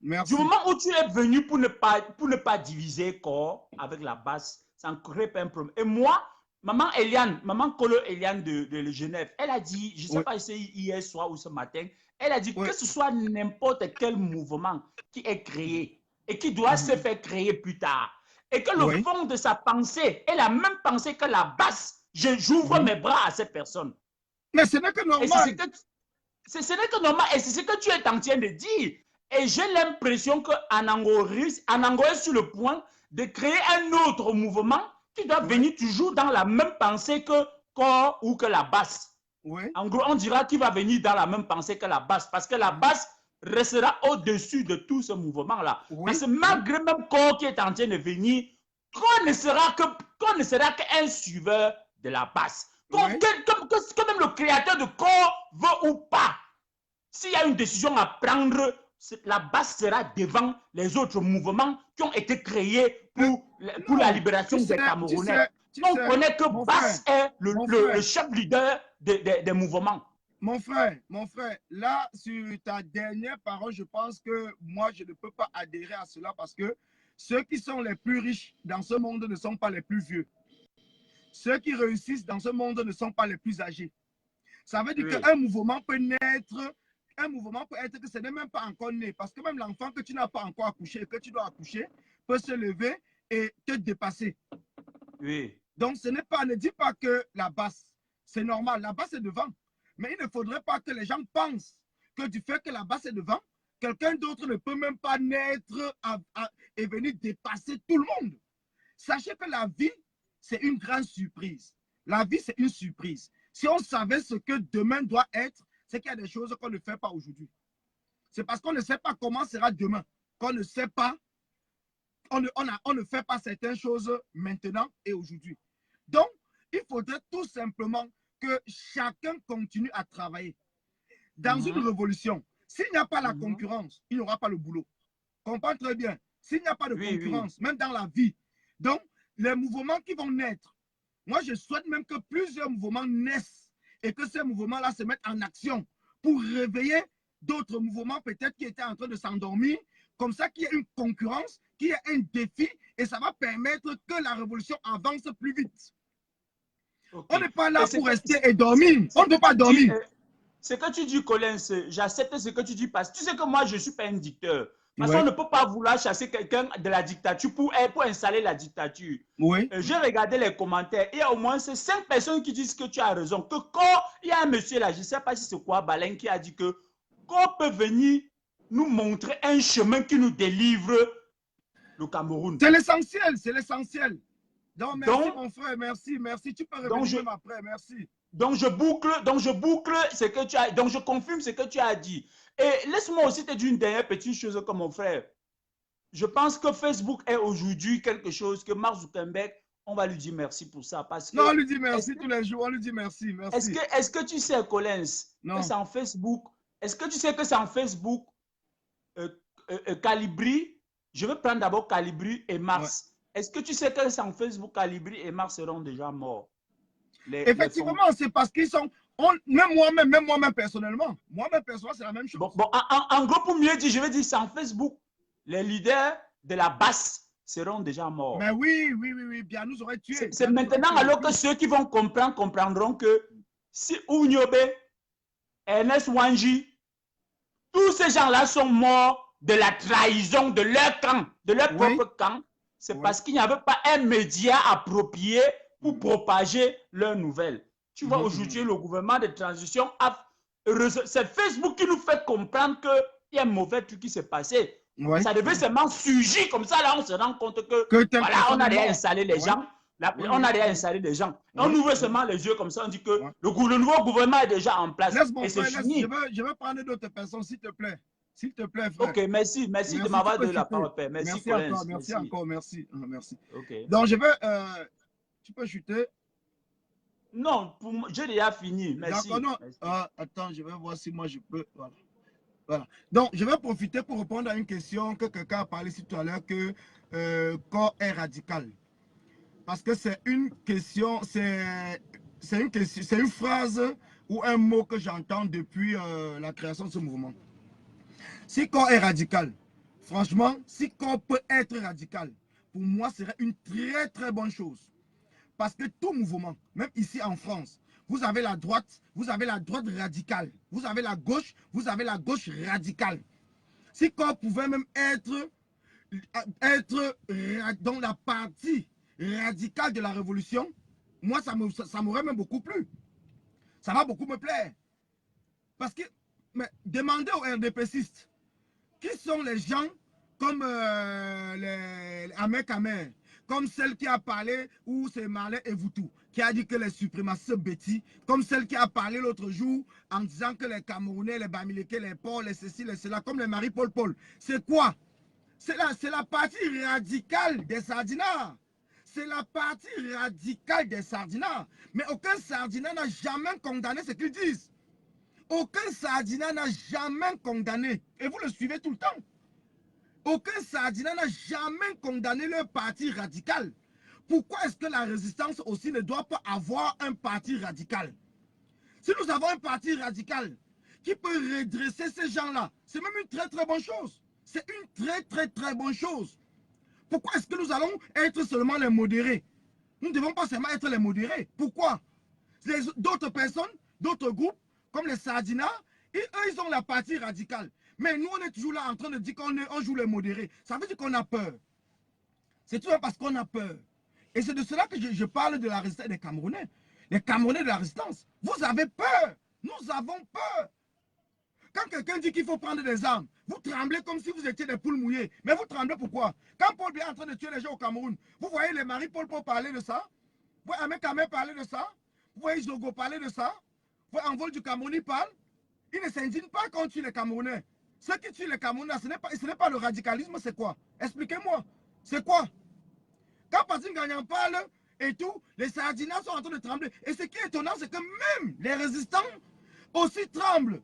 Merci. Du moment où tu es venu pour ne pas diviser corps avec la base, ça ne crée pas un problème. Et moi, maman Kolo Eliane de Genève, elle a dit, je ne sais pas si c'est hier soir ou ce matin, elle a dit que ce soit n'importe quel mouvement qui est créé et qui doit se faire créer plus tard. Et que le fond de sa pensée est la même pensée que la base. J'ouvre mes bras à cette personne. Mais ce n'est que normal. Ce n'est que normal. Et c'est ce que tu es en train de dire. Et j'ai l'impression que Anango est sur le point de créer un autre mouvement qui doit venir toujours dans la même pensée que corps ou que la basse. En gros, on dira qu'il va venir dans la même pensée que la basse, parce que la basse restera au-dessus de tout ce mouvement-là. Parce que malgré même corps qui est en train de venir qu'on ne sera qu'un suiveur de la base. Que même le créateur de corps veut ou pas, s'il y a une décision à prendre, la base sera devant les autres mouvements qui ont été créés pour la libération des Camerounais. On connaît que Basse est le chef leader des mouvements. Mon frère, là, sur ta dernière parole, je pense que moi, je ne peux pas adhérer à cela parce que ceux qui sont les plus riches dans ce monde ne sont pas les plus vieux. Ceux qui réussissent dans ce monde ne sont pas les plus âgés. Ça veut dire qu'un mouvement peut naître, un mouvement peut être que ce n'est même pas encore né. Parce que même l'enfant que tu n'as pas encore accouché et que tu dois accoucher peut se lever et te dépasser. Oui. Donc, ne dis pas que la basse, c'est normal. La basse est devant. Mais il ne faudrait pas que les gens pensent que du fait que la basse est devant, quelqu'un d'autre ne peut même pas naître et venir dépasser tout le monde. Sachez que la vie, c'est une grande surprise. La vie, c'est une surprise. Si on savait ce que demain doit être, c'est qu'il y a des choses qu'on ne fait pas aujourd'hui. C'est parce qu'on ne sait pas comment sera demain, qu'on ne sait pas, on ne fait pas certaines choses maintenant et aujourd'hui. Donc, il faudrait tout simplement que chacun continue à travailler. Dans une révolution, s'il n'y a pas la concurrence, il n'y aura pas le boulot. Comprends très bien. S'il n'y a pas de concurrence, même dans la vie, donc les mouvements qui vont naître, moi je souhaite même que plusieurs mouvements naissent et que ces mouvements-là se mettent en action pour réveiller d'autres mouvements peut-être qui étaient en train de s'endormir, comme ça qu'il y ait une concurrence, qu'il y ait un défi et ça va permettre que la révolution avance plus vite. Okay. On n'est pas là pour rester et dormir. On ne peut pas dormir. Ce que tu dis, Collins, j'accepte ce que tu dis parce que tu sais que moi, je ne suis pas un dictateur. Parce qu'on ne peut pas vouloir chasser quelqu'un de la dictature pour installer la dictature. J'ai regardé les commentaires. Il y a au moins 5 personnes qui disent que tu as raison. Que quand il y a un monsieur là, je ne sais pas si c'est quoi, Balen, qui a dit que qu'on peut venir nous montrer un chemin qui nous délivre le Cameroun. C'est l'essentiel, c'est l'essentiel. Donc, merci mon frère, merci. Tu peux revenir après, merci. Donc je boucle ce que tu as, donc je confirme ce que tu as dit. Et laisse-moi aussi te dire une dernière petite chose comme mon frère. Je pense que Facebook est aujourd'hui quelque chose que Mark Zuckerberg, on va lui dire merci pour ça. Parce que, non, on lui dit merci tous les jours, on lui dit merci. Est-ce que tu sais, Collins, que c'est en Facebook, est-ce que tu sais que c'est en Facebook, Calibri, je vais prendre d'abord Calibri et Mars. Est-ce que tu sais que c'est en Facebook, Calibri et Mars seront déjà morts? Effectivement, c'est parce qu'ils sont... Même moi-même personnellement, c'est la même chose. En gros, pour mieux dire, je vais dire, c'est en Facebook. Les leaders de la basse seront déjà morts. Mais oui, bien nous aurait tués. C'est maintenant alors que ceux qui vont comprendre, comprendront que si Ounyobe, Ernest Wanji, tous ces gens-là sont morts de la trahison de leur camp, de leur propre camp. C'est parce qu'il n'y avait pas un média approprié pour propager leurs nouvelles. Tu vois, aujourd'hui, le gouvernement de transition, c'est Facebook qui nous fait comprendre qu'il y a un mauvais truc qui s'est passé. Ça devait seulement surgir comme ça, là, on se rend compte que voilà, on a réinstallé les gens. On a réinstallé les gens. On ouvre seulement les yeux comme ça, on dit que le nouveau gouvernement est déjà en place. Et c'est fini. Je vais prendre d'autres personnes, s'il te plaît. S'il te plaît, frère. Ok, merci de m'avoir donné la parole, père. Merci encore, merci. Okay. Donc, je veux... tu peux chuter. Non, j'ai déjà fini. Merci. D'accord, non. Attends, je vais voir si moi je peux... Voilà. Donc, je vais profiter pour répondre à une question que quelqu'un a parlé ici tout à l'heure, que corps est radical. Parce que c'est une question, c'est une phrase ou un mot que j'entends depuis la création de ce mouvement. Si corps est radical, franchement, si corps peut être radical, pour moi, ce serait une très très bonne chose. Parce que tout mouvement, même ici en France, vous avez la droite radicale. Vous avez la gauche radicale. Si corps pouvait même être dans la partie radicale de la révolution, moi, ça m'aurait même beaucoup plu. Ça va beaucoup me plaire. Parce que, mais demandez aux RDPcistes, qui sont les gens comme les Amer, comme celle qui a parlé, ou c'est Marley et Voutou, qui a dit que les suprémacistes bêtis, comme celle qui a parlé l'autre jour en disant que les Camerounais, les Bamileke, les Paul, les ceci, les cela, comme les Marie-Paul. C'est quoi? C'est la partie radicale des Sardinards. c'est la partie radicale des Sardinats. Mais aucun Sardinat n'a jamais condamné ce qu'ils disent. Aucun Sardinat n'a jamais condamné. Et vous le suivez tout le temps. Aucun Sardinat n'a jamais condamné leur parti radical. Pourquoi est-ce que la résistance aussi ne doit pas avoir un parti radical? Si nous avons un parti radical qui peut redresser ces gens-là, c'est même une très très bonne chose. C'est une très bonne chose. Pourquoi est-ce que nous allons être seulement les modérés? Nous ne devons pas seulement être les modérés. Pourquoi? D'autres personnes, d'autres groupes, comme les Sardinats, eux, ils ont la partie radicale. Mais nous, on est toujours là en train de dire qu'on joue les modérés. Ça veut dire qu'on a peur. C'est tout parce qu'on a peur. Et c'est de cela que je parle de la résistance des Camerounais. Les Camerounais de la résistance. Vous avez peur. Nous avons peur. Quand quelqu'un dit qu'il faut prendre des armes, vous tremblez comme si vous étiez des poules mouillées. Mais vous tremblez pourquoi? Quand Paul Biya est en train de tuer les gens au Cameroun, vous voyez les Marie-Paul parler de ça? Vous voyez Ahmed Kamé parler de ça? Vous voyez Zogo parler de ça? Vous voyez Envol du Cameroun, il parle? Il ne s'indigne pas quand on tue les Camerounais. Ceux qui tuent les Camerounais, ce n'est pas le radicalisme, c'est quoi? Expliquez-moi. C'est quoi? Quand Passine Gagnan parle et tout, les Sardinats sont en train de trembler. Et ce qui est étonnant, c'est que même les résistants aussi tremblent.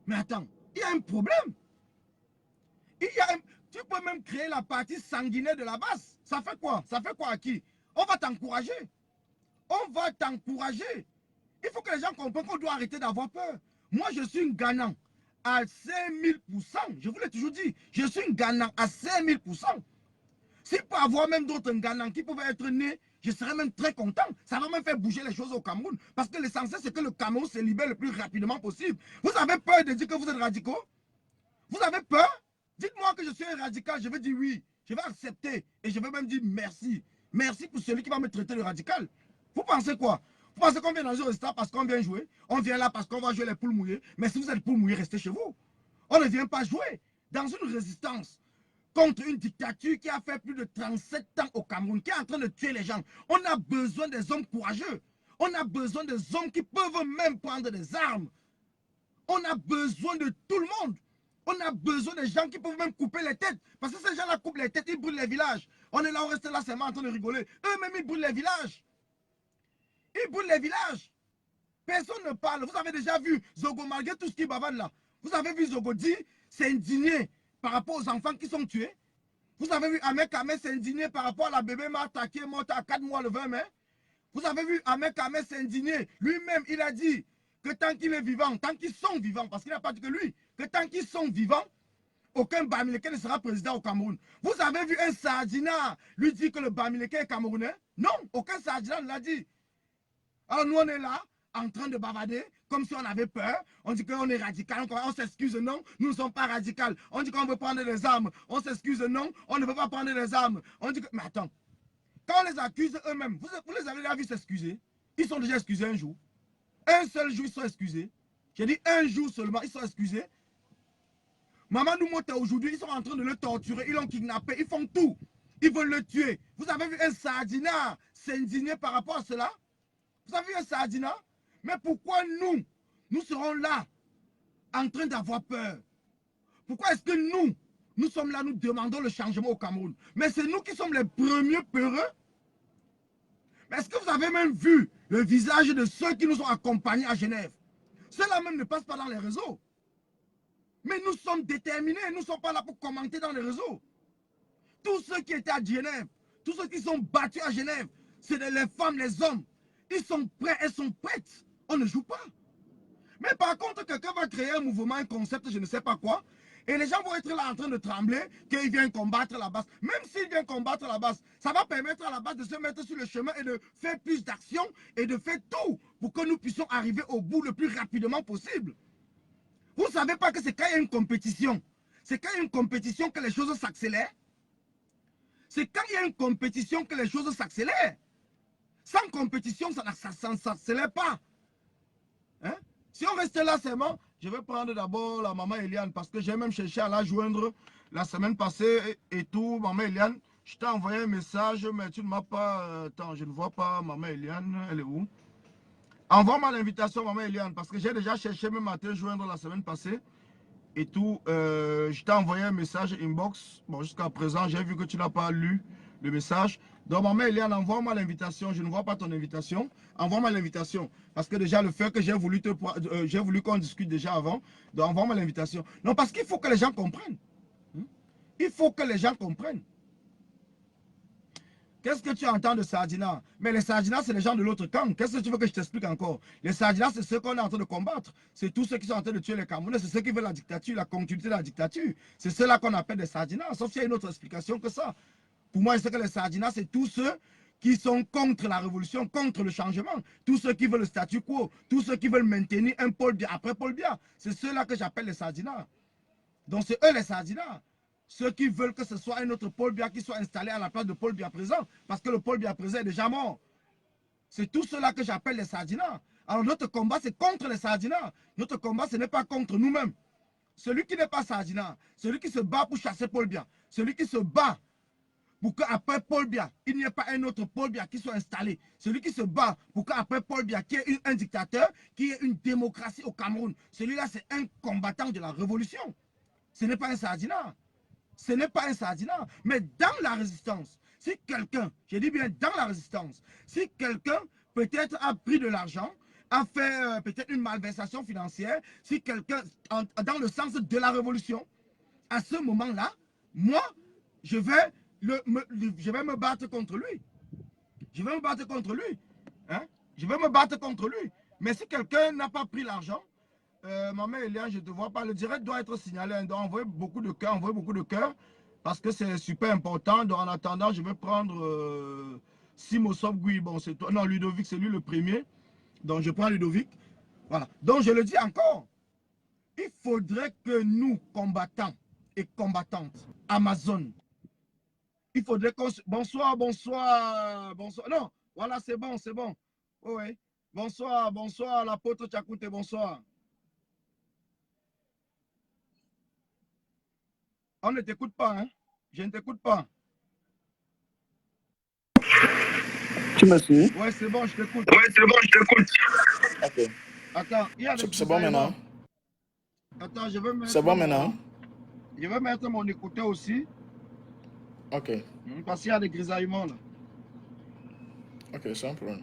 Mais attends, il y a un problème. Tu peux même créer la partie sanguinaire de la base. Ça fait quoi? Ça fait quoi à qui? On va t'encourager. On va t'encourager. Il faut que les gens comprennent qu'on doit arrêter d'avoir peur. Moi, je suis un gagnant à 5000%. Je vous l'ai toujours dit. Je suis un gagnant à 5000%. S'il peut y avoir même d'autres gagnants qui peuvent être nés, je serais même très content. Ça va même faire bouger les choses au Cameroun. Parce que l'essentiel, c'est que le Cameroun se libère le plus rapidement possible. Vous avez peur de dire que vous êtes radicaux? Vous avez peur? Dites-moi que je suis un radical, je vais dire oui. Je vais accepter et je vais même dire merci. Merci pour celui qui va me traiter de radical. Vous pensez quoi? Vous pensez qu'on vient dans un restaurant parce qu'on vient jouer? On vient là parce qu'on va jouer les poules mouillées. Mais si vous êtes poules mouillées, restez chez vous. On ne vient pas jouer dans une résistance contre une dictature qui a fait plus de 37 ans au Cameroun, qui est en train de tuer les gens. On a besoin des hommes courageux. On a besoin des hommes qui peuvent même prendre des armes. On a besoin de tout le monde. On a besoin des gens qui peuvent même couper les têtes. Parce que ces gens-là coupent les têtes, ils brûlent les villages. On est là, on reste là seulement en train de rigoler. Eux-mêmes, ils brûlent les villages. Ils brûlent les villages. Personne ne parle. Vous avez déjà vu Zogo, malgré tout ce qui bavane là. Vous avez vu Zogo dire, c'est indigné par rapport aux enfants qui sont tués. Vous avez vu Ahmed Kamé s'indigner par rapport à la bébé Martha qui est morte à 4 mois le 20 mai. Vous avez vu Ahmed Kamé s'indigner. Lui-même, il a dit que tant qu'il est vivant, tant qu'ils sont vivants, parce qu'il n'a pas dit que lui, que tant qu'ils sont vivants, aucun Bamileke ne sera président au Cameroun. Vous avez vu un Sardinat lui dire que le Bamileke est camerounais? Non, aucun Sardinat ne l'a dit. Alors nous, on est là, en train de bavader, comme si on avait peur. On dit qu'on est radical, on s'excuse, non, nous ne sommes pas radicaux. On dit qu'on veut prendre des armes, on s'excuse, non, on ne veut pas prendre des armes. On dit que... Mais attends, quand on les accuse eux-mêmes, vous les avez déjà vu s'excuser? Ils sont déjà excusés un jour. Un seul jour, ils sont excusés. J'ai dit un jour seulement, ils sont excusés. Mamadou Mota aujourd'hui, ils sont en train de le torturer, ils l'ont kidnappé, ils font tout. Ils veulent le tuer. Vous avez vu un Sardinat s'indigner par rapport à cela? Vous avez vu un Sardinat? Mais pourquoi nous serons là en train d'avoir peur? Pourquoi est-ce que nous sommes là, nous demandons le changement au Cameroun? Mais c'est nous qui sommes les premiers peureux. Mais est-ce que vous avez même vu le visage de ceux qui nous ont accompagnés à Genève? Ceux-là même ne passent pas dans les réseaux. Mais nous sommes déterminés, nous ne sommes pas là pour commenter dans les réseaux. Tous ceux qui étaient à Genève, tous ceux qui sont battus à Genève, c'est les femmes, les hommes. Ils sont prêts, elles sont prêtes. On ne joue pas. Mais par contre, quelqu'un va créer un mouvement, un concept, je ne sais pas quoi, et les gens vont être là en train de trembler qu'ils viennent combattre la base. Même s'ils viennent combattre la base, ça va permettre à la base de se mettre sur le chemin et de faire plus d'actions et de faire tout pour que nous puissions arriver au bout le plus rapidement possible. Vous ne savez pas que c'est quand il y a une compétition. C'est quand il y a une compétition que les choses s'accélèrent. C'est quand il y a une compétition que les choses s'accélèrent. Sans compétition, ça ne s'accélère pas. Hein? Si on reste là seulement, je vais prendre d'abord la maman Eliane parce que j'ai même cherché à la joindre la semaine passée et tout. Maman Eliane, je t'ai envoyé un message, mais tu ne m'as pas... Attends, je ne vois pas maman Eliane, elle est où? Envoie-moi l'invitation, maman Eliane, parce que j'ai déjà cherché même à te joindre la semaine passée et tout. Je t'ai envoyé un message inbox. Bon, jusqu'à présent, j'ai vu que tu n'as pas lu le message. Donc, maman Eliane, envoie-moi l'invitation. Je ne vois pas ton invitation. Envoie-moi l'invitation. Parce que déjà, le fait que j'ai voulu qu'on discute déjà avant. Donc, envoie-moi l'invitation. Non, parce qu'il faut que les gens comprennent. Il faut que les gens comprennent. Qu'est-ce que tu entends de Sardina? Mais les Sardinas, c'est les gens de l'autre camp. Qu'est-ce que tu veux que je t'explique encore? Les Sardinas, c'est ceux qu'on est en train de combattre. C'est tous ceux qui sont en train de tuer les Camerounais. C'est ceux qui veulent la dictature, la continuité de la dictature. C'est ceux-là qu'on appelle des Sardinas. Sauf qu'il y a une autre explication que ça. Pour moi, je sais que les Sardinas, c'est tous ceux qui sont contre la révolution, contre le changement. Tous ceux qui veulent le statu quo. Tous ceux qui veulent maintenir un Paul Biya après Paul Biya. C'est ceux-là que j'appelle les Sardinas. Donc, c'est eux les Sardinas. Ceux qui veulent que ce soit un autre Paul Biya qui soit installé à la place de Paul Biya présent, parce que le Paul Biya présent est déjà mort. C'est tout cela que j'appelle les Sardinas. Alors notre combat, c'est contre les Sardinas. Notre combat, ce n'est pas contre nous-mêmes. Celui qui n'est pas Sardina, celui qui se bat pour chasser Paul Biya, celui qui se bat pour qu'après Paul Biya, il n'y ait pas un autre Paul Biya qui soit installé. Celui qui se bat pour qu'après Paul Biya, qu'il y ait un dictateur, qu'il y ait une démocratie au Cameroun. Celui-là, c'est un combattant de la révolution. Ce n'est pas un Sardina. Ce n'est pas un Sardina, mais dans la résistance, si quelqu'un, je dis bien dans la résistance, si quelqu'un peut-être a pris de l'argent, a fait peut-être une malversation financière, si quelqu'un, dans le sens de la révolution, à ce moment-là, moi, je vais me battre contre lui. Je vais me battre contre lui. Hein? Je vais me battre contre lui. Mais si quelqu'un n'a pas pris l'argent, maman Eliane, je ne te vois pas. Le direct doit être signalé. On doit envoyer beaucoup de cœurs, parce que c'est super important. Donc, en attendant, je vais prendre Simosov Gui. Bon, c'est toi. Non, Ludovic, c'est lui le premier. Donc, je prends Ludovic. Voilà. Donc, je le dis encore. Il faudrait que nous, combattants et combattantes, Amazon, il faudrait qu'on... Bonsoir. Non, voilà, c'est bon. Oh, oui. Bonsoir, l'apôtre Tchakoute, bonsoir. On ne t'écoute pas, hein? Je ne t'écoute pas. Tu me suis? Ouais, c'est bon, je t'écoute. Ok. Attends, il y a des... C'est bon maintenant? Attends, je vais mettre... C'est bon maintenant? Je vais mettre mon écouteur aussi. Ok. Parce qu'il y a des grisaillements, là. Ok, c'est un problème.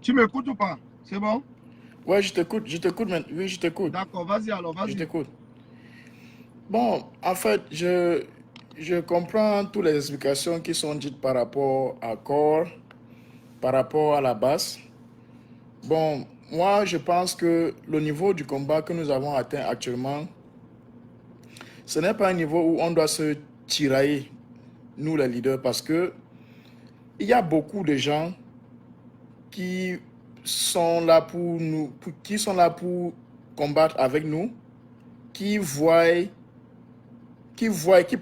Tu m'écoutes ou pas? C'est bon? Ouais, je t'écoute maintenant. Oui, je t'écoute. D'accord, vas-y alors, vas-y. Je t'écoute. Bon, en fait, je comprends toutes les explications qui sont dites par rapport à corps, par rapport à la base. Bon, moi, je pense que le niveau du combat que nous avons atteint actuellement, ce n'est pas un niveau où on doit se tirailler, nous les leaders, parce que il y a beaucoup de gens qui sont là pour nous, qui combattre avec nous, qui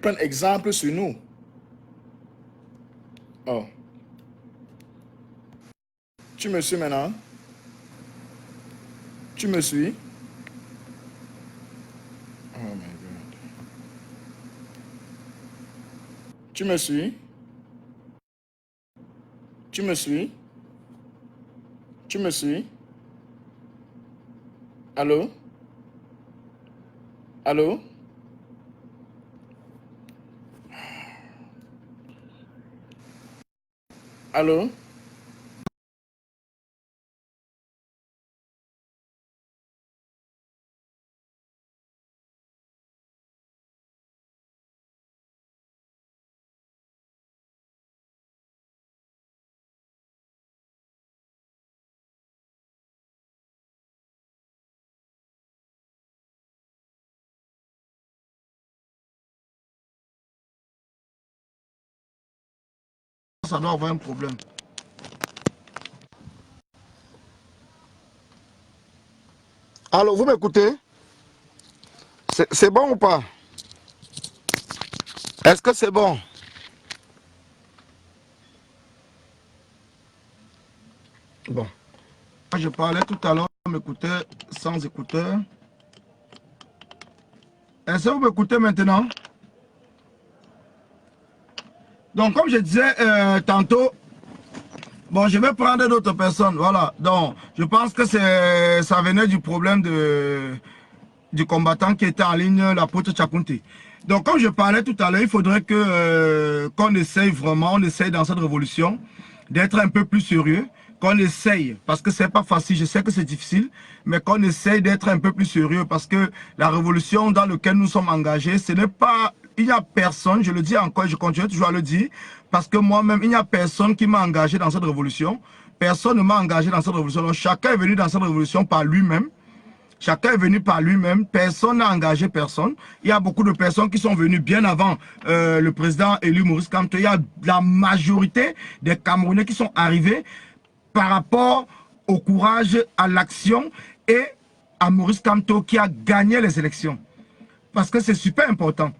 prennent exemple sur nous. Oh. Tu me suis maintenant? Tu me suis? Oh my God. Tu me suis? Tu me suis? Tu me suis? Allô? Allô? Allô? Ça doit avoir un problème. Allô, vous m'écoutez? C'est bon ou pas? Est-ce que c'est bon? Bon. Je parlais tout à l'heure, on m'écoutait sans écouteur. Est-ce que vous m'écoutez maintenant? Donc, comme je disais tantôt, bon, je vais prendre d'autres personnes. Voilà. Donc, je pense que ça venait du problème du combattant qui était en ligne, l'apôtre Tchakounté. Donc, comme je parlais tout à l'heure, il faudrait que qu'on essaye vraiment, on essaye dans cette révolution d'être un peu plus sérieux, qu'on essaye, parce que c'est pas facile, je sais que c'est difficile, mais qu'on essaye d'être un peu plus sérieux, parce que la révolution dans laquelle nous sommes engagés, ce n'est pas, il n'y a personne, je le dis encore, je continue toujours à le dire, parce que moi-même, il n'y a personne qui m'a engagé dans cette révolution, personne ne m'a engagé dans cette révolution, donc chacun est venu dans cette révolution par lui-même. Chacun est venu par lui-même, personne n'a engagé personne. Il y a beaucoup de personnes qui sont venues bien avant le président élu Maurice Kamto. Il y a la majorité des Camerounais qui sont arrivés par rapport au courage, à l'action et à Maurice Kamto qui a gagné les élections. Parce que c'est super important.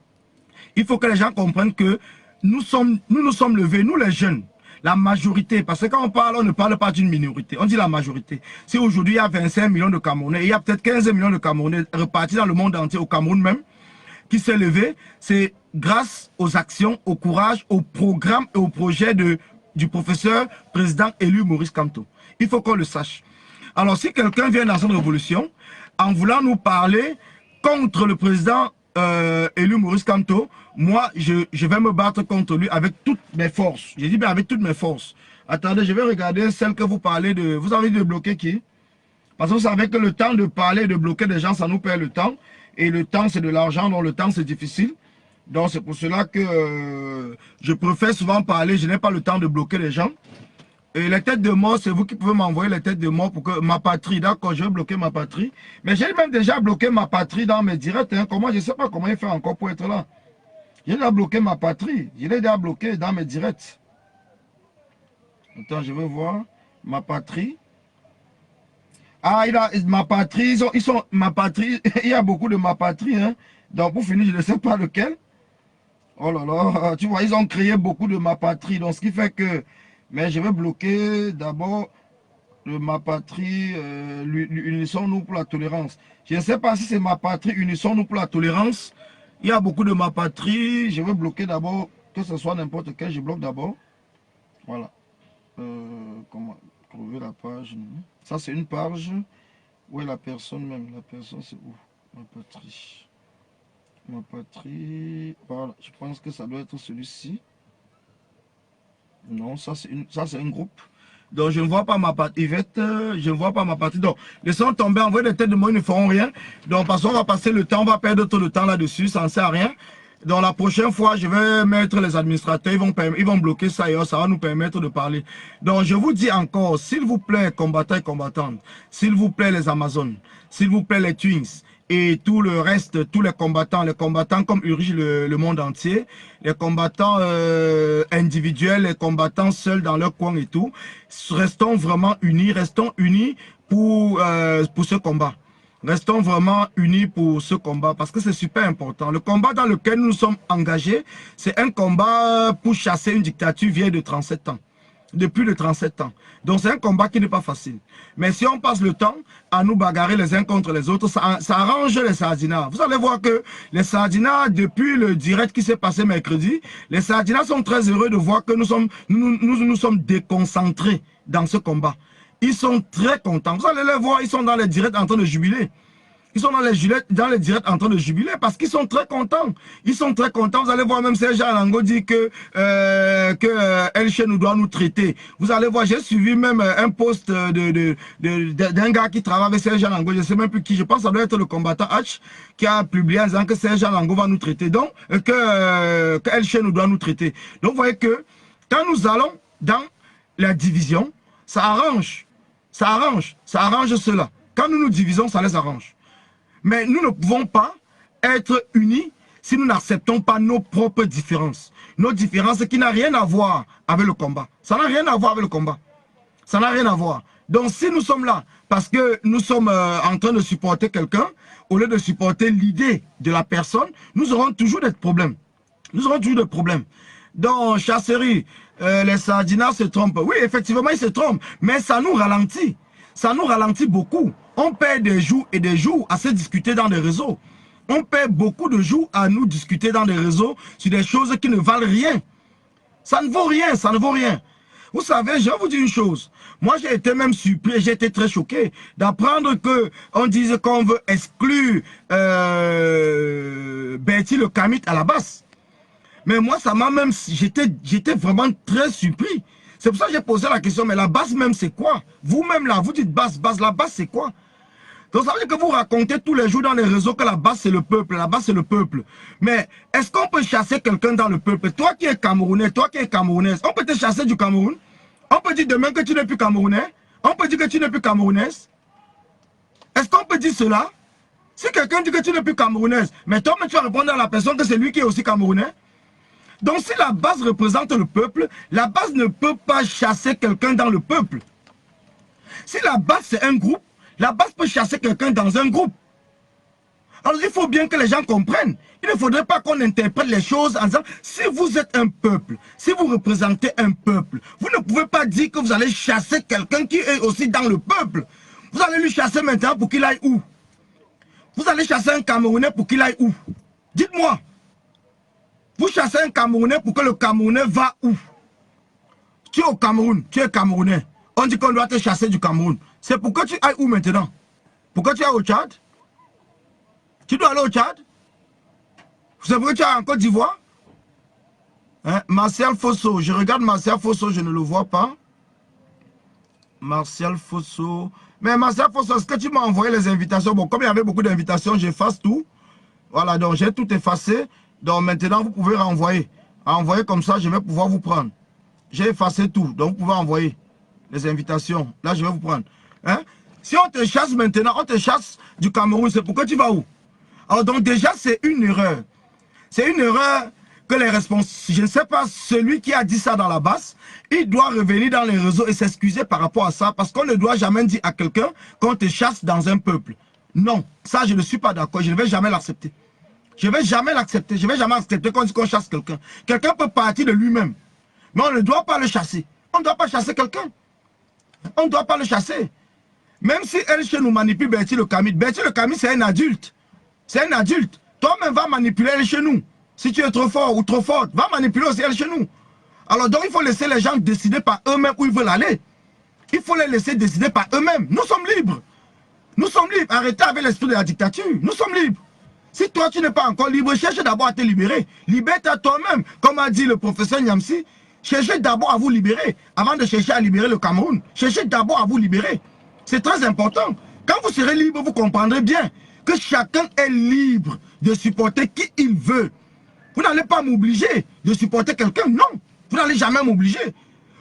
Il faut que les gens comprennent que nous nous sommes levés, nous les jeunes. La majorité, parce que quand on ne parle pas d'une minorité, on dit la majorité. Si aujourd'hui il y a 25 millions de Camerounais, il y a peut-être 15 millions de Camerounais repartis dans le monde entier, au Cameroun même, qui s'est levé, c'est grâce aux actions, au courage, au programme et au projet du professeur président élu Maurice Kamto. Il faut qu'on le sache. Alors si quelqu'un vient dans cette révolution, en voulant nous parler contre le président élu Maurice Kamto, moi, je vais me battre contre lui avec toutes mes forces. J'ai dit bien avec toutes mes forces. Attendez, je vais regarder celle que vous parlez de... Vous avez dit de bloquer qui? Parce que vous savez que le temps de parler, de bloquer des gens, ça nous perd le temps. Et le temps, c'est de l'argent, donc le temps, c'est difficile. Donc c'est pour cela que je préfère souvent parler. Je n'ai pas le temps de bloquer les gens. Et les têtes de mort, c'est vous qui pouvez m'envoyer les têtes de mort pour que ma patrie, d'accord, je vais bloquer ma patrie. Mais j'ai même déjà bloqué ma patrie dans mes directs. Hein. Comment, je ne sais pas comment il fait encore pour être là. J'ai déjà bloqué ma patrie. Je l'ai déjà bloqué dans mes directs. Attends, je vais voir. Ma patrie. Ah, ma patrie. Ils sont ma patrie. Il y a beaucoup de ma patrie. Hein. Donc, pour finir, je ne sais pas lequel. Oh là là. Tu vois, ils ont créé beaucoup de ma patrie. Donc, ce qui fait que... Mais je vais bloquer d'abord ma patrie. Unissons-nous pour la tolérance. Je ne sais pas si c'est ma patrie. Unissons-nous pour la tolérance. Il y a beaucoup de ma patrie. Je vais bloquer d'abord, que ce soit n'importe quel, je bloque d'abord. Voilà. Comment trouver la page? Ça, c'est une page. Où est la personne même? La personne, c'est où? Ma patrie. Ma patrie. Voilà. Je pense que ça doit être celui-ci. Non, ça, c'est un groupe. Donc, je ne vois pas ma patrie. Yvette, je ne vois pas ma patrie. Donc, laissons tomber, envoyer des têtes de moi, ils ne feront rien. Donc, parce qu'on va passer le temps, on va perdre tout le temps là-dessus, ça ne sert à rien. Donc, la prochaine fois, je vais mettre les administrateurs, ils vont bloquer ça et ça va nous permettre de parler. Donc, je vous dis encore, s'il vous plaît, combattants et combattantes, s'il vous plaît, les Amazones, s'il vous plaît, les Twins, et tout le reste, tous les combattants comme Urige le monde entier, les combattants individuels, les combattants seuls dans leur coin et tout, restons vraiment unis pour ce combat. Restons vraiment unis pour ce combat parce que c'est super important. Le combat dans lequel nous sommes engagés, c'est un combat pour chasser une dictature vieille de 37 ans. Depuis de 37 ans. Donc c'est un combat qui n'est pas facile. Mais si on passe le temps à nous bagarrer les uns contre les autres, ça arrange les Sardinats. Vous allez voir que les Sardinats, depuis le direct qui s'est passé mercredi, les Sardinats sont très heureux de voir que nous sommes déconcentrés dans ce combat. Ils sont très contents. Vous allez les voir, ils sont dans les directs en train de jubiler. Ils sont dans les directs en train de jubiler parce qu'ils sont très contents. Ils sont très contents. Vous allez voir même Serge Alango dit que Elche nous doit nous traiter. Vous allez voir, j'ai suivi même un post d'un gars qui travaille avec Serge Alango. Je ne sais même plus qui. Je pense que ça doit être le combattant H qui a publié en disant que Serge Alango va nous traiter. Donc, que Elche nous doit nous traiter. Donc, vous voyez que quand nous allons dans la division, ça arrange. Ça arrange cela. Quand nous nous divisons, ça les arrange. Mais nous ne pouvons pas être unis si nous n'acceptons pas nos propres différences. Nos différences qui n'ont rien à voir avec le combat. Ça n'a rien à voir avec le combat. Ça n'a rien à voir. Donc si nous sommes là, parce que nous sommes en train de supporter quelqu'un, au lieu de supporter l'idée de la personne, nous aurons toujours des problèmes. Nous aurons toujours des problèmes. Donc, chasserie, les Sardinats se trompent. Oui, effectivement, ils se trompent. Mais ça nous ralentit. Ça nous ralentit beaucoup. On perd des jours et des jours à se discuter dans des réseaux. On perd beaucoup de jours à nous discuter dans des réseaux sur des choses qui ne valent rien. Ça ne vaut rien, ça ne vaut rien. Vous savez, je vais vous dire une chose. Moi, j'ai été même surpris, j'ai été très choqué d'apprendre qu'on dise qu'on veut exclure Bertie le Kamit à la base. Mais moi, ça m'a même... J'étais vraiment très surpris. C'est pour ça que j'ai posé la question, mais la base même, c'est quoi? Vous-même là, vous dites base, la base, c'est quoi? Donc ça veut dire que vous racontez tous les jours dans les réseaux que la base c'est le peuple, la base c'est le peuple. Mais est-ce qu'on peut chasser quelqu'un dans le peuple? Toi qui es Camerounais, toi qui es Camerounaise, on peut te chasser du Cameroun? On peut dire demain que tu n'es plus Camerounais? On peut dire que tu n'es plus Camerounaise? Est-ce qu'on peut dire cela? Si quelqu'un dit que tu n'es plus Camerounaise, mais toi tu vas répondre à la personne que c'est lui qui est aussi Camerounais? Donc si la base représente le peuple, la base ne peut pas chasser quelqu'un dans le peuple. Si la base c'est un groupe, la base peut chasser quelqu'un dans un groupe. Alors il faut bien que les gens comprennent. Il ne faudrait pas qu'on interprète les choses en disant, si vous êtes un peuple, si vous représentez un peuple, vous ne pouvez pas dire que vous allez chasser quelqu'un qui est aussi dans le peuple. Vous allez lui chasser maintenant pour qu'il aille où? Vous allez chasser un Camerounais pour qu'il aille où? Dites-moi. Vous chassez un Camerounais pour que le Camerounais va où? Tu es au Cameroun, tu es Camerounais. On dit qu'on doit te chasser du Cameroun. C'est pour que tu ailles où maintenant? Pour que tu ailles au Tchad? Tu dois aller au Tchad? C'est pour que tu ailles en Côte d'Ivoire? Hein? Martial Fosso, je regarde Martial Fosso, je ne le vois pas. Martial Fosso. Mais Martial Fosso, est-ce que tu m'as envoyé les invitations? Bon, comme il y avait beaucoup d'invitations, j'efface tout. Voilà, donc j'ai tout effacé. Donc maintenant, vous pouvez renvoyer. Envoyer comme ça, je vais pouvoir vous prendre. J'ai effacé tout, donc vous pouvez envoyer les invitations. Là, je vais vous prendre. Hein? Si on te chasse maintenant, on te chasse du Cameroun, c'est pourquoi tu vas où? Alors donc déjà, c'est une erreur. C'est une erreur que les responsables, je ne sais pas, celui qui a dit ça dans la base, il doit revenir dans les réseaux et s'excuser par rapport à ça, parce qu'on ne doit jamais dire à quelqu'un qu'on te chasse dans un peuple. Non, ça je ne suis pas d'accord, je ne vais jamais l'accepter. Je ne vais jamais l'accepter, je ne vais jamais accepter qu'on dise qu'on chasse quelqu'un. Quelqu'un peut partir de lui-même, mais on ne doit pas le chasser. On ne doit pas chasser quelqu'un. On ne doit pas le chasser. Même si elle chez nous manipule Bertie le Kamit c'est un adulte. C'est un adulte. Toi-même va manipuler elle chez nous. Si tu es trop fort ou trop forte, va manipuler aussi elle chez nous. Alors donc il faut laisser les gens décider par eux-mêmes où ils veulent aller. Il faut les laisser décider par eux-mêmes. Nous sommes libres. Nous sommes libres. Arrêtez avec l'esprit de la dictature. Nous sommes libres. Si toi tu n'es pas encore libre, cherche d'abord à te libérer. Libère-toi toi-même. Comme a dit le professeur Nyamsi, cherchez d'abord à vous libérer. Avant de chercher à libérer le Cameroun, cherchez d'abord à vous libérer. C'est très important. Quand vous serez libre, vous comprendrez bien que chacun est libre de supporter qui il veut. Vous n'allez pas m'obliger de supporter quelqu'un, non. Vous n'allez jamais m'obliger.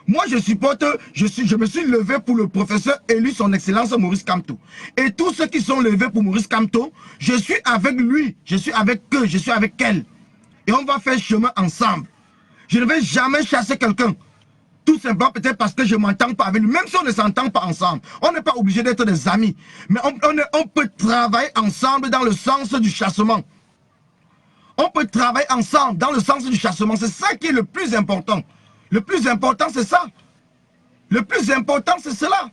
Moi, je supporte, je me suis levé pour le professeur élu son excellence Maurice Kamto. Et tous ceux qui sont levés pour Maurice Kamto, je suis avec lui, je suis avec eux, je suis avec elle. Et on va faire chemin ensemble. Je ne vais jamais chasser quelqu'un. Tout simplement peut-être parce que je ne m'entends pas avec lui. Même si on ne s'entend pas ensemble, on n'est pas obligé d'être des amis. Mais on peut travailler ensemble dans le sens du chassement. On peut travailler ensemble dans le sens du chassement. C'est ça qui est le plus important. Le plus important, c'est ça. Le plus important, c'est cela.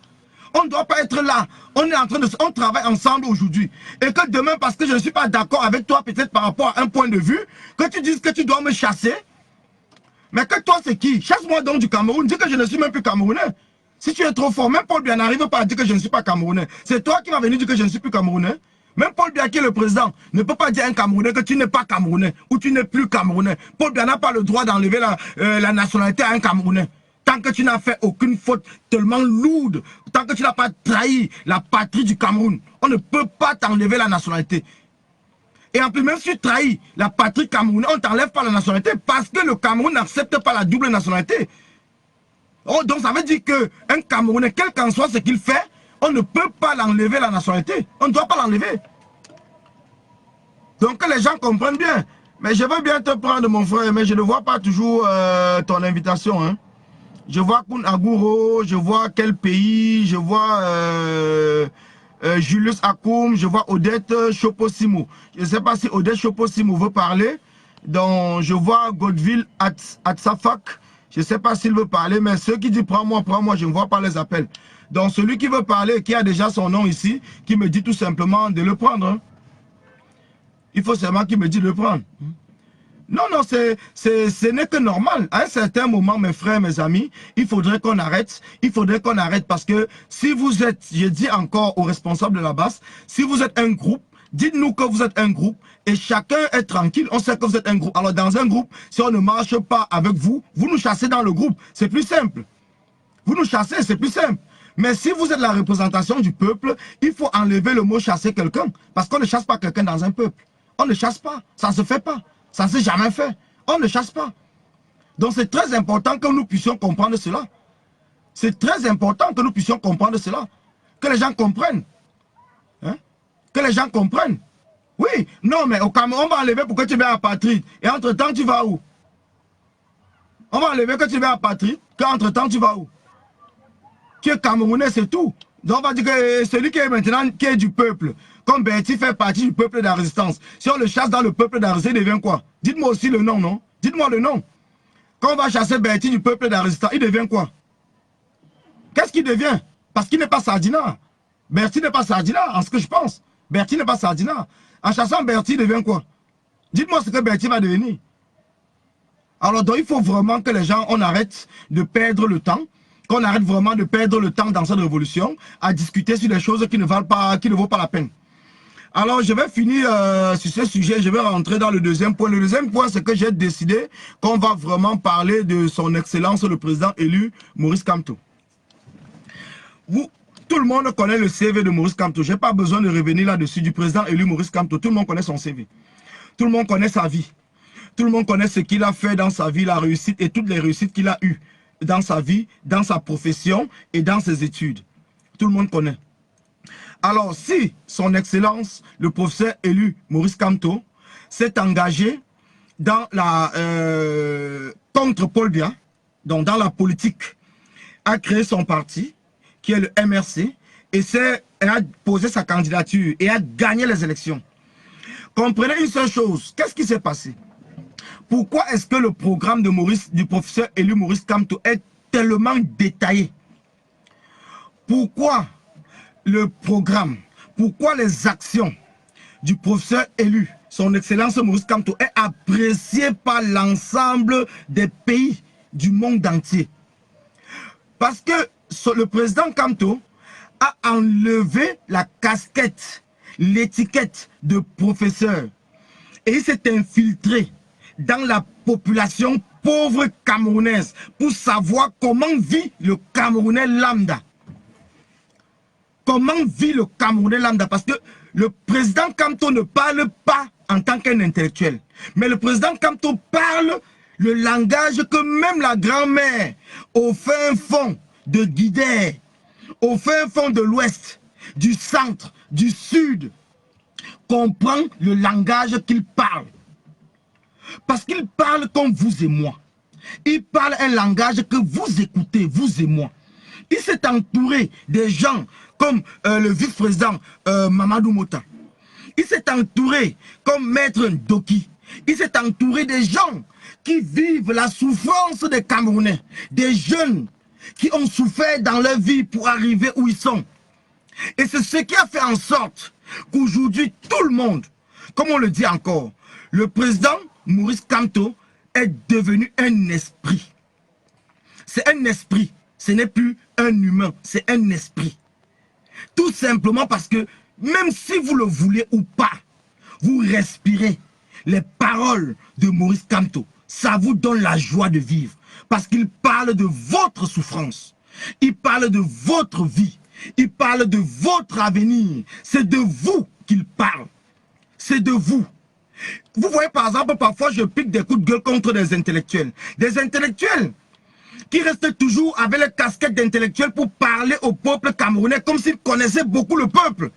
On ne doit pas être là. On est en train de... On travaille ensemble aujourd'hui. Et que demain, parce que je ne suis pas d'accord avec toi, peut-être par rapport à un point de vue, que tu dises que tu dois me chasser. Mais que toi, c'est qui? Chasse-moi donc du Cameroun. Dis que je ne suis même plus Camerounais. Si tu es trop fort, même Paul Biya n'arrive pas à dire que je ne suis pas Camerounais. C'est toi qui vas venir dire que je ne suis plus Camerounais. Même Paul Biya qui est le président ne peut pas dire à un Camerounais que tu n'es pas Camerounais ou tu n'es plus Camerounais. Paul Biya n'a pas le droit d'enlever la nationalité à un Camerounais. Tant que tu n'as fait aucune faute tellement lourde, tant que tu n'as pas trahi la patrie du Cameroun, on ne peut pas t'enlever la nationalité. Et en plus, même si tu trahis la patrie camerounaise, on ne t'enlève pas la nationalité parce que le Cameroun n'accepte pas la double nationalité. Oh, donc ça veut dire qu'un Camerounais, quel qu'en soit ce qu'il fait, on ne peut pas l'enlever la nationalité. On ne doit pas l'enlever. Donc que les gens comprennent bien. Mais je veux bien te prendre, mon frère, mais je ne vois pas toujours ton invitation. Hein. Je vois Koun Aguro, je vois quel pays, je vois Julius Akoum, je vois Odette Choposimo. Je ne sais pas si Odette Choposimo veut parler. Donc je vois Godville Atsafak. Je ne sais pas s'il veut parler, mais ceux qui disent prends-moi, je ne vois pas les appels. Donc celui qui veut parler, qui a déjà son nom ici, qui me dit tout simplement de le prendre. Hein. Il faut seulement qu'il me dise de le prendre. Non, non, ce n'est que normal. À un certain moment, mes frères, mes amis, il faudrait qu'on arrête. Il faudrait qu'on arrête parce que si vous êtes, je dis encore aux responsables de la base, si vous êtes un groupe, dites-nous que vous êtes un groupe et chacun est tranquille. On sait que vous êtes un groupe. Alors dans un groupe, si on ne marche pas avec vous, vous nous chassez dans le groupe. C'est plus simple. Vous nous chassez, c'est plus simple. Mais si vous êtes la représentation du peuple, il faut enlever le mot chasser quelqu'un. Parce qu'on ne chasse pas quelqu'un dans un peuple. On ne chasse pas. Ça ne se fait pas. Ça ne s'est jamais fait. On ne chasse pas. Donc c'est très important que nous puissions comprendre cela. C'est très important que nous puissions comprendre cela. Que les gens comprennent. Hein? Que les gens comprennent. Oui, non, mais au Cameroun, on va enlever pour que tu viennes à Patrick. Et entre-temps, tu vas où? On va enlever que tu viennes à Patrick. Qu'entre-temps, tu vas où? Tu es Camerounais, c'est tout. Donc on va dire que celui qui est maintenant, qui est du peuple, comme Bertie fait partie du peuple de la résistance. Si on le chasse dans le peuple de la résistance, il devient quoi? Dites-moi aussi le nom, non? Dites-moi le nom. Quand on va chasser Bertie du peuple de la résistance, il devient quoi? Qu'est-ce qu'il devient? Parce qu'il n'est pas Sardina. Bertie n'est pas Sardina, en ce que je pense. Bertie n'est pas Sardina. En chassant Bertie, il devient quoi? Dites-moi ce que Bertie va devenir. Alors donc il faut vraiment que les gens, on arrête de perdre le temps. Qu'on arrête vraiment de perdre le temps dans cette révolution à discuter sur des choses qui ne valent pas, qui ne vaut pas la peine. Alors je vais finir sur ce sujet, je vais rentrer dans le deuxième point. Le deuxième point, c'est que j'ai décidé qu'on va vraiment parler de son excellence, le président élu Maurice Kamto. Tout le monde connaît le CV de Maurice Kamto. Je n'ai pas besoin de revenir là-dessus du président élu Maurice Kamto. Tout le monde connaît son CV. Tout le monde connaît sa vie. Tout le monde connaît ce qu'il a fait dans sa vie, la réussite et toutes les réussites qu'il a eues dans sa vie, dans sa profession et dans ses études. Tout le monde connaît. Alors, si son excellence, le professeur élu Maurice Kamto, s'est engagé dans la contre Paul Biya, donc dans la politique, a créé son parti, qui est le MRC, et a posé sa candidature et a gagné les élections. Comprenez une seule chose, qu'est-ce qui s'est passé? Pourquoi est-ce que le programme du professeur élu Maurice Kamto est tellement détaillé? Pourquoi le programme, pourquoi les actions du professeur élu, son excellence Maurice Kamto, est apprécié par l'ensemble des pays du monde entier? Parce que le président Kamto a enlevé la casquette, l'étiquette de professeur et il s'est infiltré dans la population pauvre camerounaise pour savoir comment vit le Camerounais lambda. Comment vit le Camerounais lambda? Parce que le président Kamto ne parle pas en tant qu'un intellectuel. Mais le président Kamto parle le langage que même la grand-mère au fin fond de Guidère, au fin fond de l'ouest, du centre, du sud, comprend le langage qu'il parle. Parce qu'il parle comme vous et moi. Il parle un langage que vous écoutez, vous et moi. Il s'est entouré des gens comme le vice-président Mamadou Mota. Il s'est entouré comme Maître Ndoki. Il s'est entouré des gens qui vivent la souffrance des Camerounais. Des jeunes qui ont souffert dans leur vie pour arriver où ils sont. Et c'est ce qui a fait en sorte qu'aujourd'hui, tout le monde, comme on le dit encore, le président Maurice Kamto est devenu un esprit. C'est un esprit. Ce n'est plus un humain, c'est un esprit. Tout simplement parce que même si vous le voulez ou pas, vous respirez les paroles de Maurice Kamto. Ça vous donne la joie de vivre. Parce qu'il parle de votre souffrance. Il parle de votre vie. Il parle de votre avenir. C'est de vous qu'il parle. C'est de vous. Vous voyez par exemple, parfois je pique des coups de gueule contre des intellectuels. Des intellectuels qui restent toujours avec les casquettes d'intellectuels pour parler au peuple camerounais comme s'ils connaissaient beaucoup le peuple.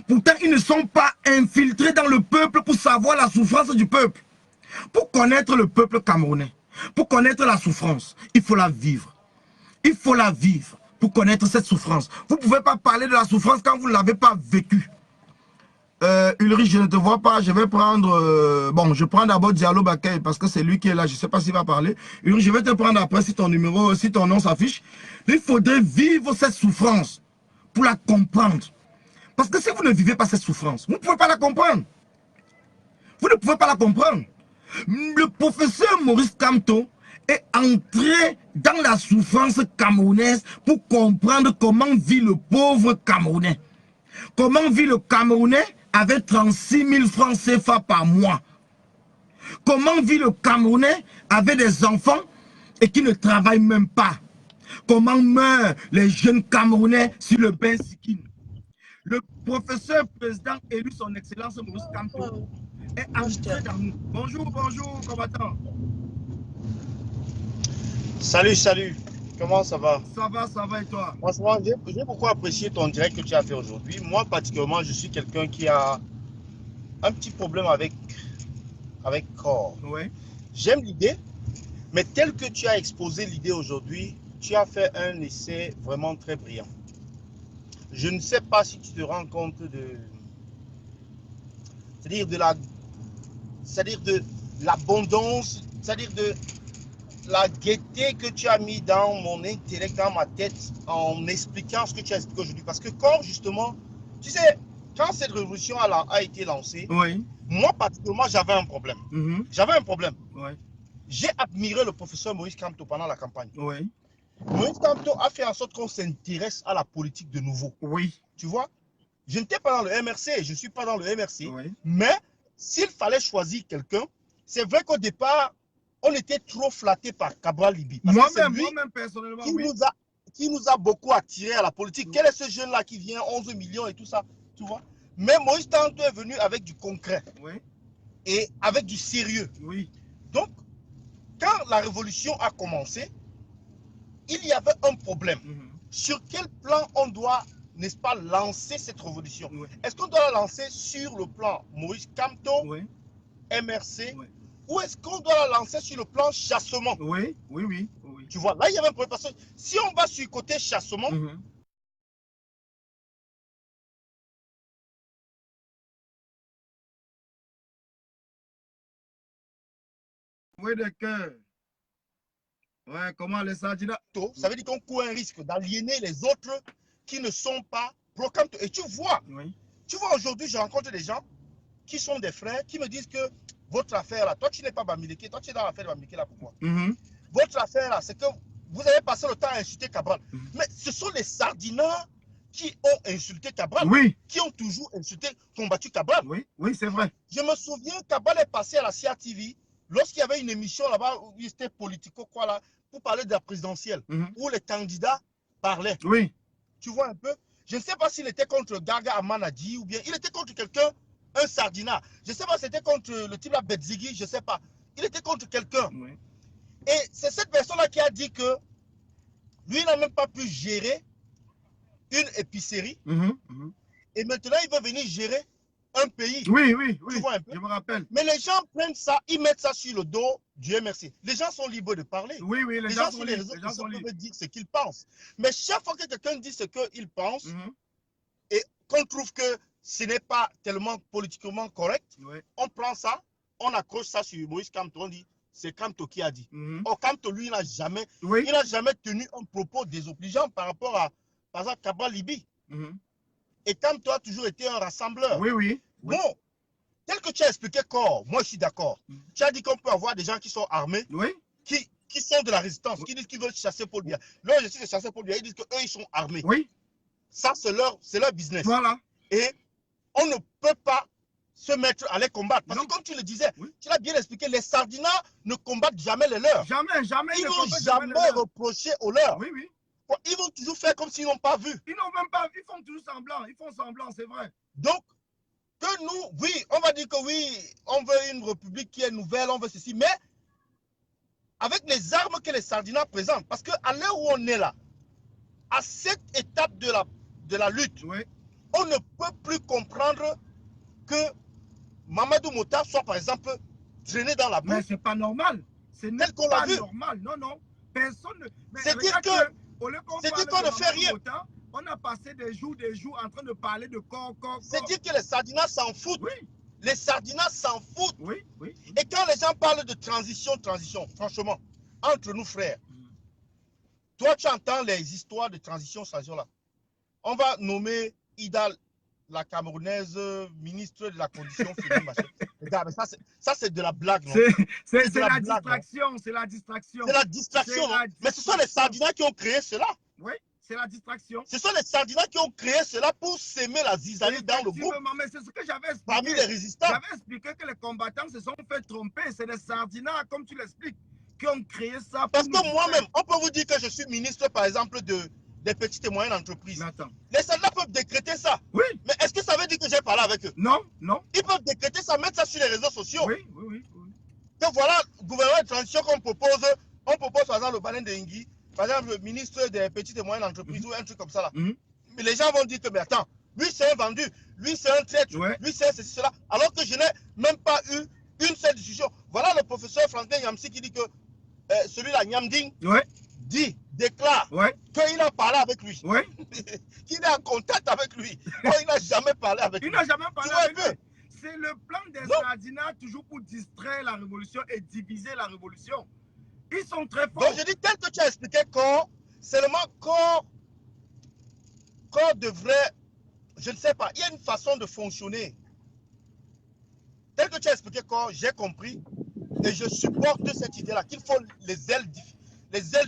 Pourtant, ils ne sont pas infiltrés dans le peuple pour savoir la souffrance du peuple. Pour connaître le peuple camerounais, pour connaître la souffrance, il faut la vivre. Il faut la vivre pour connaître cette souffrance. Vous ne pouvez pas parler de la souffrance quand vous ne l'avez pas vécue. Ulrich, je ne te vois pas, je vais prendre... bon, je prends d'abord Diallo Bakay parce que c'est lui qui est là, je ne sais pas s'il va parler. Ulrich, je vais te prendre après si ton numéro, si ton nom s'affiche. Il faudrait vivre cette souffrance pour la comprendre. Parce que si vous ne vivez pas cette souffrance, vous ne pouvez pas la comprendre. Vous ne pouvez pas la comprendre. Le professeur Maurice Kamto est entré dans la souffrance camerounaise pour comprendre comment vit le pauvre Camerounais. Comment vit le Camerounais avec 36 000 francs CFA par mois. Comment vit le Camerounais avec des enfants et qui ne travaillent même pas. Comment meurent les jeunes Camerounais sur le bain Sikine. Le professeur président élu son excellence Maurice Kamto est entré dans nous. Bonjour, bonjour, combattant. Salut, salut. Comment ça va? Ça va et toi? Franchement, j'ai beaucoup apprécié ton direct que tu as fait aujourd'hui. Moi, particulièrement, je suis quelqu'un qui a un petit problème avec corps. Oui. J'aime l'idée, mais tel que tu as exposé l'idée aujourd'hui, tu as fait un essai vraiment très brillant. Je ne sais pas si tu te rends compte c'est-à-dire de l'abondance, c'est-à-dire de la gaieté que tu as mis dans mon intellect, dans ma tête, en expliquant ce que tu as expliqué aujourd'hui. Parce que quand justement, tu sais, quand cette révolution a été lancée, Oui. moi particulièrement, j'avais un problème. J'avais un problème. Oui. J'ai admiré le professeur Maurice Kamto pendant la campagne. Oui. Maurice Kamto a fait en sorte qu'on s'intéresse à la politique de nouveau. Oui. Tu vois, je n'étais pas dans le MRC, je ne suis pas dans le MRC, Oui. mais s'il fallait choisir quelqu'un, c'est vrai qu'au départ, on était trop flatté par Cabral Libye. Moi-même personnellement, qui nous a beaucoup attiré à la politique. Quel est ce jeune-là qui vient, 11 millions et tout ça, tu vois? Mais Maurice Kamto est venu avec du concret. Oui. Et avec du sérieux. Oui. Donc, quand la révolution a commencé, il y avait un problème. Sur quel plan on doit, n'est-ce pas, lancer cette révolution? Oui. Est-ce qu'on doit la lancer sur le plan Maurice Kamto, Oui. MRC, Oui. ou est-ce qu'on doit la lancer sur le plan chassement? Oui, oui, oui, oui. Tu vois, là, il y avait un problème. Parce que si on va sur le côté chassement, Oui, de cœur. Ouais, comment les Sardina? ça veut dire qu'on court un risque d'aliéner les autres qui ne sont pas pro-Kamto. Et tu vois, aujourd'hui, je rencontre des gens qui sont des frères qui me disent que votre affaire là, toi tu n'es pas Bamileke, toi tu es dans l'affaire de Bamileke là, pourquoi? Votre affaire là, c'est que vous avez passé le temps à insulter Cabral. Mais ce sont les Sardinats qui ont insulté Cabral, qui ont toujours insulté, combattu Cabral. Oui, oui, c'est vrai. Je me souviens, Cabral est passé à la CIA TV lorsqu'il y avait une émission là-bas où il était politico quoi là, pour parler de la présidentielle, où les candidats parlaient. Oui. Tu vois un peu? Je ne sais pas s'il était contre Gaga Amanadi ou bien il était contre quelqu'un, un Sardina. Je ne sais pas si c'était contre le type là, Bedzigi, je ne sais pas. Il était contre quelqu'un. Oui. Et c'est cette personne-là qui a dit que lui n'a même pas pu gérer une épicerie. Et maintenant, il veut venir gérer un pays. Oui, oui, oui. Tu vois un peu? Je me rappelle. Mais les gens prennent ça, ils mettent ça sur le dos du MRC. Les gens sont libres de parler. Oui, oui, les gens sur les réseaux sociaux peuvent dire ce qu'ils pensent. Mais chaque fois que quelqu'un dit ce qu'il pense, et qu'on trouve que ce n'est pas tellement politiquement correct, on prend ça, on accroche ça sur Maurice Kamto, on dit c'est Kamto qui a dit. Or, Kamto, lui, il n'a jamais tenu un propos désobligeant par rapport à, par exemple, Cabral Libye. Et Kamto a toujours été un rassembleur. Oui, oui. Bon, tel que tu as expliqué, Corps, moi je suis d'accord. Tu as dit qu'on peut avoir des gens qui sont armés, qui sont de la résistance, qui disent qu'ils veulent chasser Paul Biya. Là, je suis de chasser Paul Biya, ils disent qu'eux, ils sont armés. Oui. Ça, c'est leur business. Voilà. Et on ne peut pas se mettre à les combattre. Parce que comme tu le disais, tu l'as bien expliqué, les Sardinats ne combattent jamais les leurs. Jamais, jamais. Ils ne vont jamais reprocher aux leurs. Oui, oui. Ils vont toujours faire comme s'ils n'ont pas vu. Ils n'ont même pas vu, ils font toujours semblant. Ils font semblant, c'est vrai. Donc, que nous, oui, on va dire que oui, on veut une république qui est nouvelle, on veut ceci, mais avec les armes que les Sardinats présentent, parce qu'à l'heure où on est là, à cette étape de la lutte, on ne peut plus comprendre que Mamadou Mota soit par exemple traîné dans la boue. Mais c'est pas normal. C'est pas normal. Non, non. Personne ne... C'est-à-dire qu'on ne fait rien. Mota, on a passé des jours en train de parler de corps. C'est-à-dire que les Sardinats s'en foutent. Oui. Les Sardinats s'en foutent. Oui, oui. Et quand les gens parlent de transition, franchement, entre nous frères, toi tu entends les histoires de transition là. On va nommer Idal la Camerounaise ministre de la condition féminine. Regarde, ça c'est de la blague, non? C'est la distraction, c'est la distraction. C'est la distraction, non? Mais ce sont les Sardinats qui ont créé cela. Oui, c'est la distraction. Ce sont les Sardinats qui ont créé cela pour s'aimer la zizanie dans le groupe. Mais c'est ce que j'avais expliqué. Parmi les résistants. J'avais expliqué que les combattants se sont fait tromper. C'est les Sardinats, comme tu l'expliques, qui ont créé ça. Parce que moi-même, on peut vous dire que je suis ministre, par exemple, des petites et moyennes entreprises. Les Sardinats peuvent décréter ça. Oui. Mais est-ce que ça veut dire que j'ai parlé avec eux? Non, non. Ils peuvent décréter ça, mettre ça sur les réseaux sociaux. Oui, oui, oui. Donc voilà, le gouvernement de transition qu'on propose, on propose par exemple le Baleine de Ngui, par exemple le ministre des petites et moyennes entreprises ou un truc comme ça là. Mais les gens vont dire que, mais attends, lui c'est un vendu, lui c'est un traître, lui c'est ceci, cela, alors que je n'ai même pas eu une seule discussion. Voilà le professeur Franklin Yamsi qui dit que celui-là, Nyamding, déclare qu'il a parlé avec lui, qu'il est en contact avec lui. Non, il n'a jamais parlé avec lui. Il n'a jamais parlé avec lui. C'est le plan des Sardinats toujours pour distraire la révolution et diviser la révolution. Ils sont très forts. Donc je dis, tel que tu as expliqué, seulement qu'on devrait, je ne sais pas, il y a une façon de fonctionner. Tel que tu as expliqué, j'ai compris et je supporte cette idée-là, qu'il faut les ailes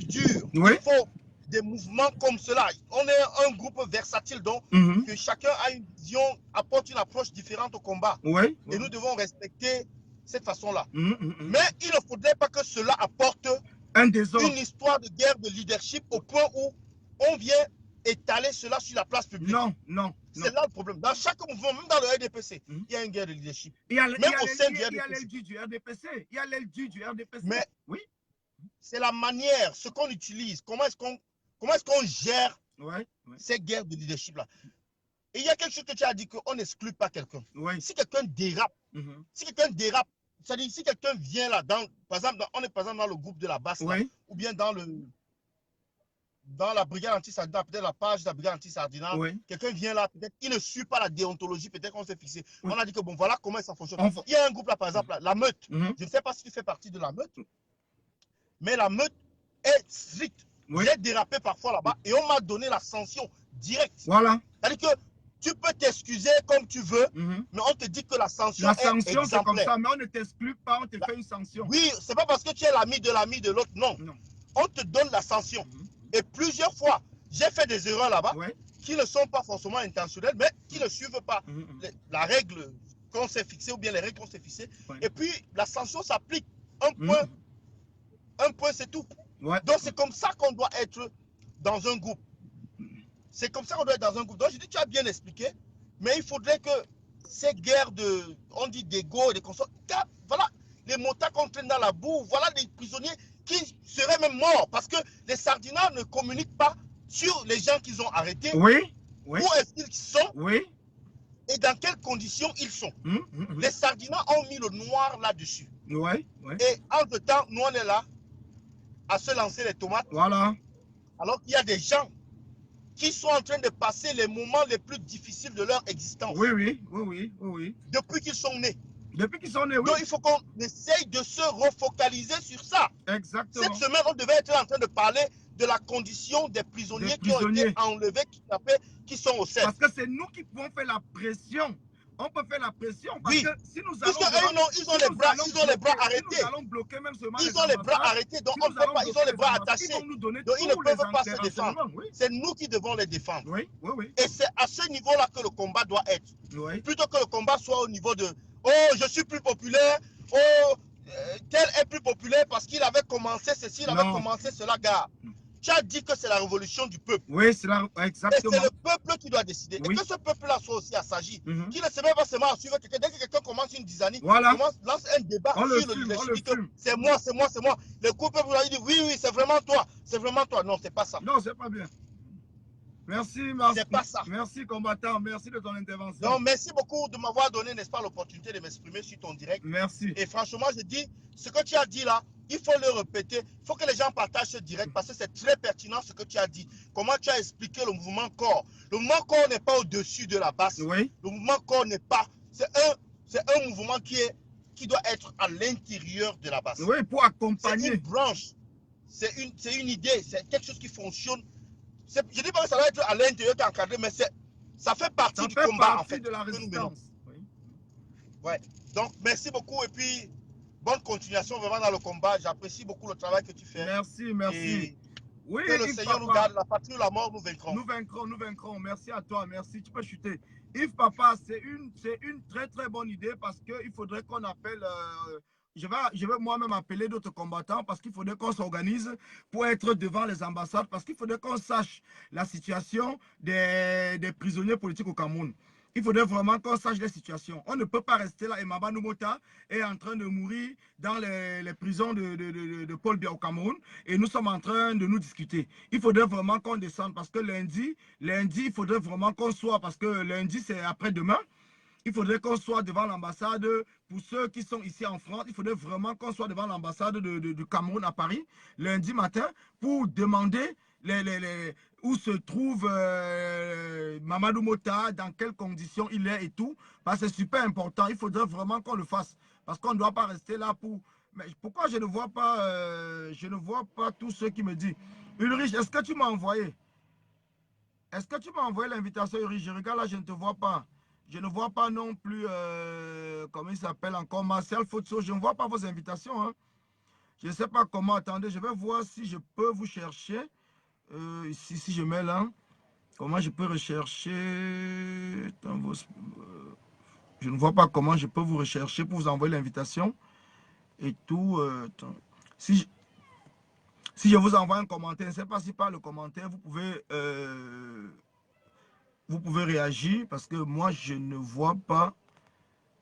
dures, il faut des mouvements comme cela. On est un groupe versatile, donc que chacun a une vision, apporte une approche différente au combat. Et nous devons respecter cette façon-là. Mais il ne faudrait pas que cela apporte une histoire de guerre de leadership au point où on vient étaler cela sur la place publique. Non, non. C'est là le problème. Dans chaque mouvement, même dans le RDPC, il y a une guerre de leadership. Il y a même au sein du RDPC. Il y a l'aile du RDPC. Il y a l'aile du RDPC. Mais c'est la manière, ce qu'on utilise, comment est-ce qu'on gère ces guerres de leadership-là. Et il y a quelque chose que tu as dit, qu'on n'exclut pas quelqu'un. Si quelqu'un dérape, c'est-à-dire si quelqu'un vient là, par exemple, on est par exemple dans le groupe de la basse, là, ou bien dans la brigade anti-sardina, peut-être la page de la brigade anti-sardina, quelqu'un vient là, peut-être il ne suit pas la déontologie, peut-être qu'on s'est fixé. On a dit que bon, voilà comment ça fonctionne. Il y a un groupe là, par exemple, là, la meute. Je ne sais pas si tu fais partie de la meute, mais la meute est stricte. J'ai dérapé parfois là-bas et on m'a donné la sanction directe. Voilà. C'est-à-dire que tu peux t'excuser comme tu veux, mais on te dit que la sanction est exemplaire. La sanction, c'est comme ça, mais on ne t'exclut pas, on te fait une sanction. Oui, c'est pas parce que tu es l'ami de l'autre, non. On te donne la sanction. Et plusieurs fois, j'ai fait des erreurs là-bas qui ne sont pas forcément intentionnelles, mais qui ne suivent pas la règle qu'on s'est fixée ou bien les règles qu'on s'est fixées. Et puis, la sanction s'applique. Un point, c'est tout. Donc, c'est comme ça qu'on doit être dans un groupe. C'est comme ça qu'on doit être dans un groupe. Donc, je dis, tu as bien expliqué, mais il faudrait que ces guerres on dit d'ego et de consorts, voilà, les motards qu'on traîne dans la boue, voilà des prisonniers qui seraient même morts parce que les Sardinats ne communiquent pas sur les gens qu'ils ont arrêtés. Où est-ce qu'ils sont et dans quelles conditions ils sont. Les Sardinats ont mis le noir là-dessus. Et entre-temps, nous, on est là à se lancer les tomates. Alors qu'il y a des gens qui sont en train de passer les moments les plus difficiles de leur existence. Depuis qu'ils sont nés. Donc il faut qu'on essaye de se refocaliser sur ça. Exactement. Cette semaine, on devait être en train de parler de la condition des prisonniers qui ont été enlevés, qui sont au CERF. Parce que c'est nous qui pouvons faire la pression. On peut faire la pression parce que si nous allons... Ils ont les bras arrêtés. Nous allons bloquer même seulement ils ont les bras arrêtés, donc on ne peut pas, ils ont les bras attachés. Donc ils ne peuvent pas se défendre. C'est nous qui devons les défendre. Et c'est à ce niveau-là que le combat doit être. Plutôt que le combat soit au niveau de « Oh, je suis plus populaire. Oh, tel est plus populaire parce qu'il avait commencé ceci, il avait commencé cela. » Gars, tu as dit que c'est la révolution du peuple. Exactement. Et c'est le peuple qui doit décider. Et que ce peuple-là soit aussi assagi. Qui ne se met pas seulement à suivre quelqu'un. Dès que quelqu'un commence une dizaine, lance un débat sur le leadership. C'est moi. Le peuple il dit oui, c'est vraiment toi. C'est vraiment toi. Non, c'est pas ça. Non, c'est pas bien. Merci. C'est pas ça. Merci, combattant. Merci de ton intervention. Donc, merci beaucoup de m'avoir donné, n'est-ce pas, l'opportunité de m'exprimer sur ton direct. Merci. Et franchement, je dis, ce que tu as dit là, il faut le répéter. Il faut que les gens partagent ce direct parce que c'est très pertinent ce que tu as dit. Comment tu as expliqué le mouvement corps. Le mouvement corps n'est pas au-dessus de la basse. Le mouvement corps n'est pas... C'est un mouvement qui doit être à l'intérieur de la basse. Pour accompagner. C'est une branche. C'est une idée. C'est quelque chose qui fonctionne. Je ne dis pas que ça va être à l'intérieur qui est encadré, mais Ça fait partie du combat, en fait, de la que nous menons. résistance. Oui. Ouais. Donc, merci beaucoup et puis bonne continuation vraiment dans le combat. J'apprécie beaucoup le travail que tu fais. Merci, merci. Et oui, que le Seigneur nous garde, la patrie ou la mort, nous vaincrons. Nous vaincrons, nous vaincrons. Merci à toi, merci. Tu peux chuter. Yves Papa, c'est une très très bonne idée parce qu'il faudrait qu'on appelle... je vais moi-même appeler d'autres combattants parce qu'il faudrait qu'on s'organise pour être devant les ambassades, parce qu'il faudrait qu'on sache la situation des prisonniers politiques au Cameroun. Il faudrait vraiment qu'on sache les situations. On ne peut pas rester là et Mamadou Mota est en train de mourir dans les prisons de Paul Biya au Cameroun et nous sommes en train de nous discuter. Il faudrait vraiment qu'on descende parce que lundi, il faudrait vraiment qu'on soit, parce que lundi c'est après-demain, il faudrait qu'on soit devant l'ambassade. Pour ceux qui sont ici en France, il faudrait vraiment qu'on soit devant l'ambassade du Cameroun à Paris lundi matin pour demander où se trouve Mamadou Mota, dans quelles conditions il est et tout. Parce que c'est super important. Il faudrait vraiment qu'on le fasse. Parce qu'on ne doit pas rester là pour... Mais pourquoi je ne vois pas tous ceux qui me disent Ulrich, est-ce que tu m'as envoyé? Est-ce que tu m'as envoyé l'invitation, Ulrich? Je regarde là, je ne te vois pas. Je ne vois pas non plus, comment il s'appelle encore, Marcel Fotso. Je ne vois pas vos invitations. Hein. Je ne sais pas comment. Attendez, je vais voir si je peux vous chercher. Ici, si je mets là, comment je peux rechercher. Je ne vois pas comment je peux vous rechercher pour vous envoyer l'invitation. Et tout. Si je vous envoie un commentaire, je ne sais pas si par le commentaire, vous pouvez réagir parce que moi, je ne vois pas.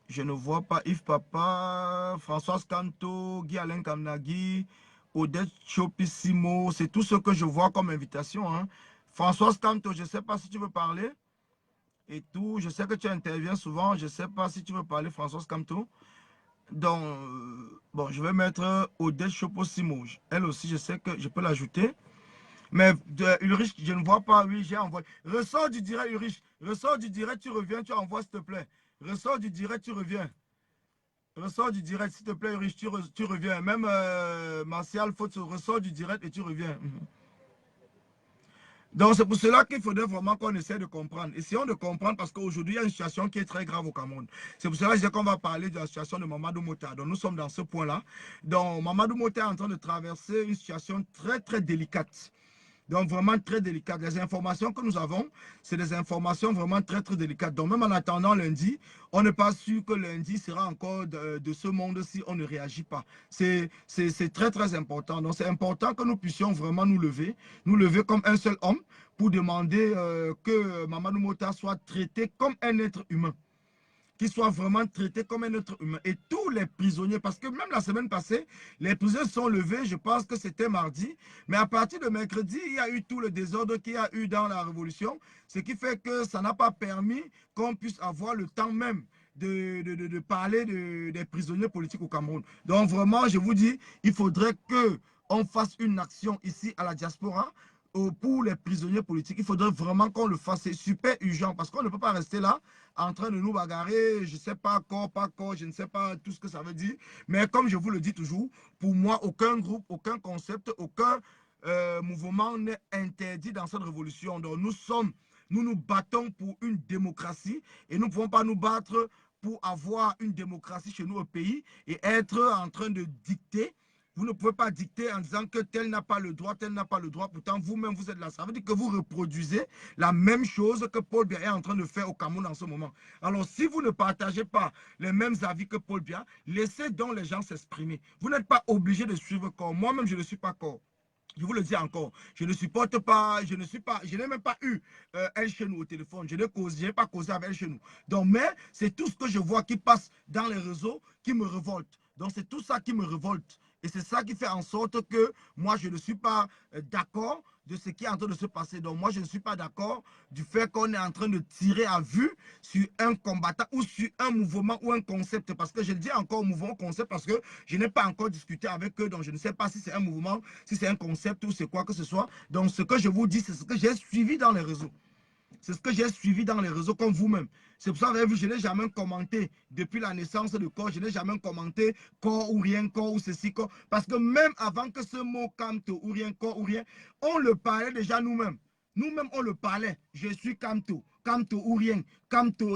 Je ne vois pas Yves Papa, Françoise Canto, Guy Alain Kamnagui, Odette Chopissimo. C'est tout ce que je vois comme invitation. Hein. Françoise Canto, je ne sais pas si tu veux parler. Et tout, je sais que tu interviens souvent. Je ne sais pas si tu veux parler, Françoise Canto. Donc, bon, je vais mettre Odette Chopissimo. Elle aussi, je sais que je peux l'ajouter. Mais Ulrich, je ne vois pas. Oui, j'ai envoyé. Ressort du direct, Ulrich. Ressort du direct, tu reviens, tu envoies, s'il te plaît. Ressort du direct, tu reviens. Ressort du direct, s'il te plaît, Ulrich, tu reviens. Même Martial, ressort du direct et tu reviens. Donc, c'est pour cela qu'il faudrait vraiment qu'on essaie de comprendre. Essayons de comprendre parce qu'aujourd'hui, il y a une situation qui est très grave au Cameroun. C'est pour cela que je dis qu'on va parler de la situation de Mamadou Mota. Donc, nous sommes dans ce point-là. Donc, Mamadou Mota est en train de traverser une situation très, très délicate. Donc, vraiment très délicate. Les informations que nous avons, c'est des informations vraiment très, très délicates. Donc, même en attendant lundi, on n'est pas sûr que lundi sera encore de ce monde si on ne réagit pas. C'est très, très important. Donc, c'est important que nous puissions vraiment nous lever comme un seul homme pour demander que Mamadou Mota soit traité comme un être humain. Qu'il soit vraiment traité comme un être humain. Et tous les prisonniers, parce que même la semaine passée, les prisonniers sont levés, je pense que c'était mardi, mais à partir de mercredi, il y a eu tout le désordre qu'il y a eu dans la révolution, ce qui fait que ça n'a pas permis qu'on puisse avoir le temps même de parler des prisonniers politiques au Cameroun. Donc vraiment, je vous dis, il faudrait qu'on fasse une action ici à la diaspora, pour les prisonniers politiques. Il faudrait vraiment qu'on le fasse. C'est super urgent parce qu'on ne peut pas rester là en train de nous bagarrer. Je ne sais pas corps, pas corps, je ne sais pas tout ce que ça veut dire. Mais comme je vous le dis toujours, pour moi, aucun groupe, aucun concept, aucun mouvement n'est interdit dans cette révolution. Donc nous nous battons pour une démocratie et nous ne pouvons pas nous battre pour avoir une démocratie chez nous au pays et être en train de dicter. Vous ne pouvez pas dicter en disant que tel n'a pas le droit, tel n'a pas le droit. Pourtant, vous-même, vous êtes là. Ça veut dire que vous reproduisez la même chose que Paul Biya est en train de faire au Cameroun en ce moment. Alors, si vous ne partagez pas les mêmes avis que Paul Biya, laissez donc les gens s'exprimer. Vous n'êtes pas obligé de suivre corps. Moi-même, je ne suis pas corps. Je vous le dis encore, je ne supporte pas, je n'ai même pas eu El Chenou au téléphone. Je n'ai pas causé avec El Chenou. Donc, mais c'est tout ce que je vois qui passe dans les réseaux qui me révolte. Donc, c'est tout ça qui me révolte. Et c'est ça qui fait en sorte que moi, je ne suis pas d'accord de ce qui est en train de se passer. Donc, moi, je ne suis pas d'accord du fait qu'on est en train de tirer à vue sur un combattant ou sur un mouvement ou un concept. Parce que je le dis encore mouvement, concept, parce que je n'ai pas encore discuté avec eux. Donc, je ne sais pas si c'est un mouvement, si c'est un concept ou c'est quoi que ce soit. Donc, ce que je vous dis, c'est ce que j'ai suivi dans les réseaux. C'est ce que j'ai suivi dans les réseaux comme vous-même. C'est pour ça que je n'ai jamais commenté depuis la naissance de corps. Je n'ai jamais commenté corps ou rien, corps ou ceci, corps. Parce que même avant que ce mot Kamto ou rien, corps ou rien, on le parlait déjà nous-mêmes. Nous-mêmes, on le parlait. Je suis Kamto. Kamto ou rien, Kamto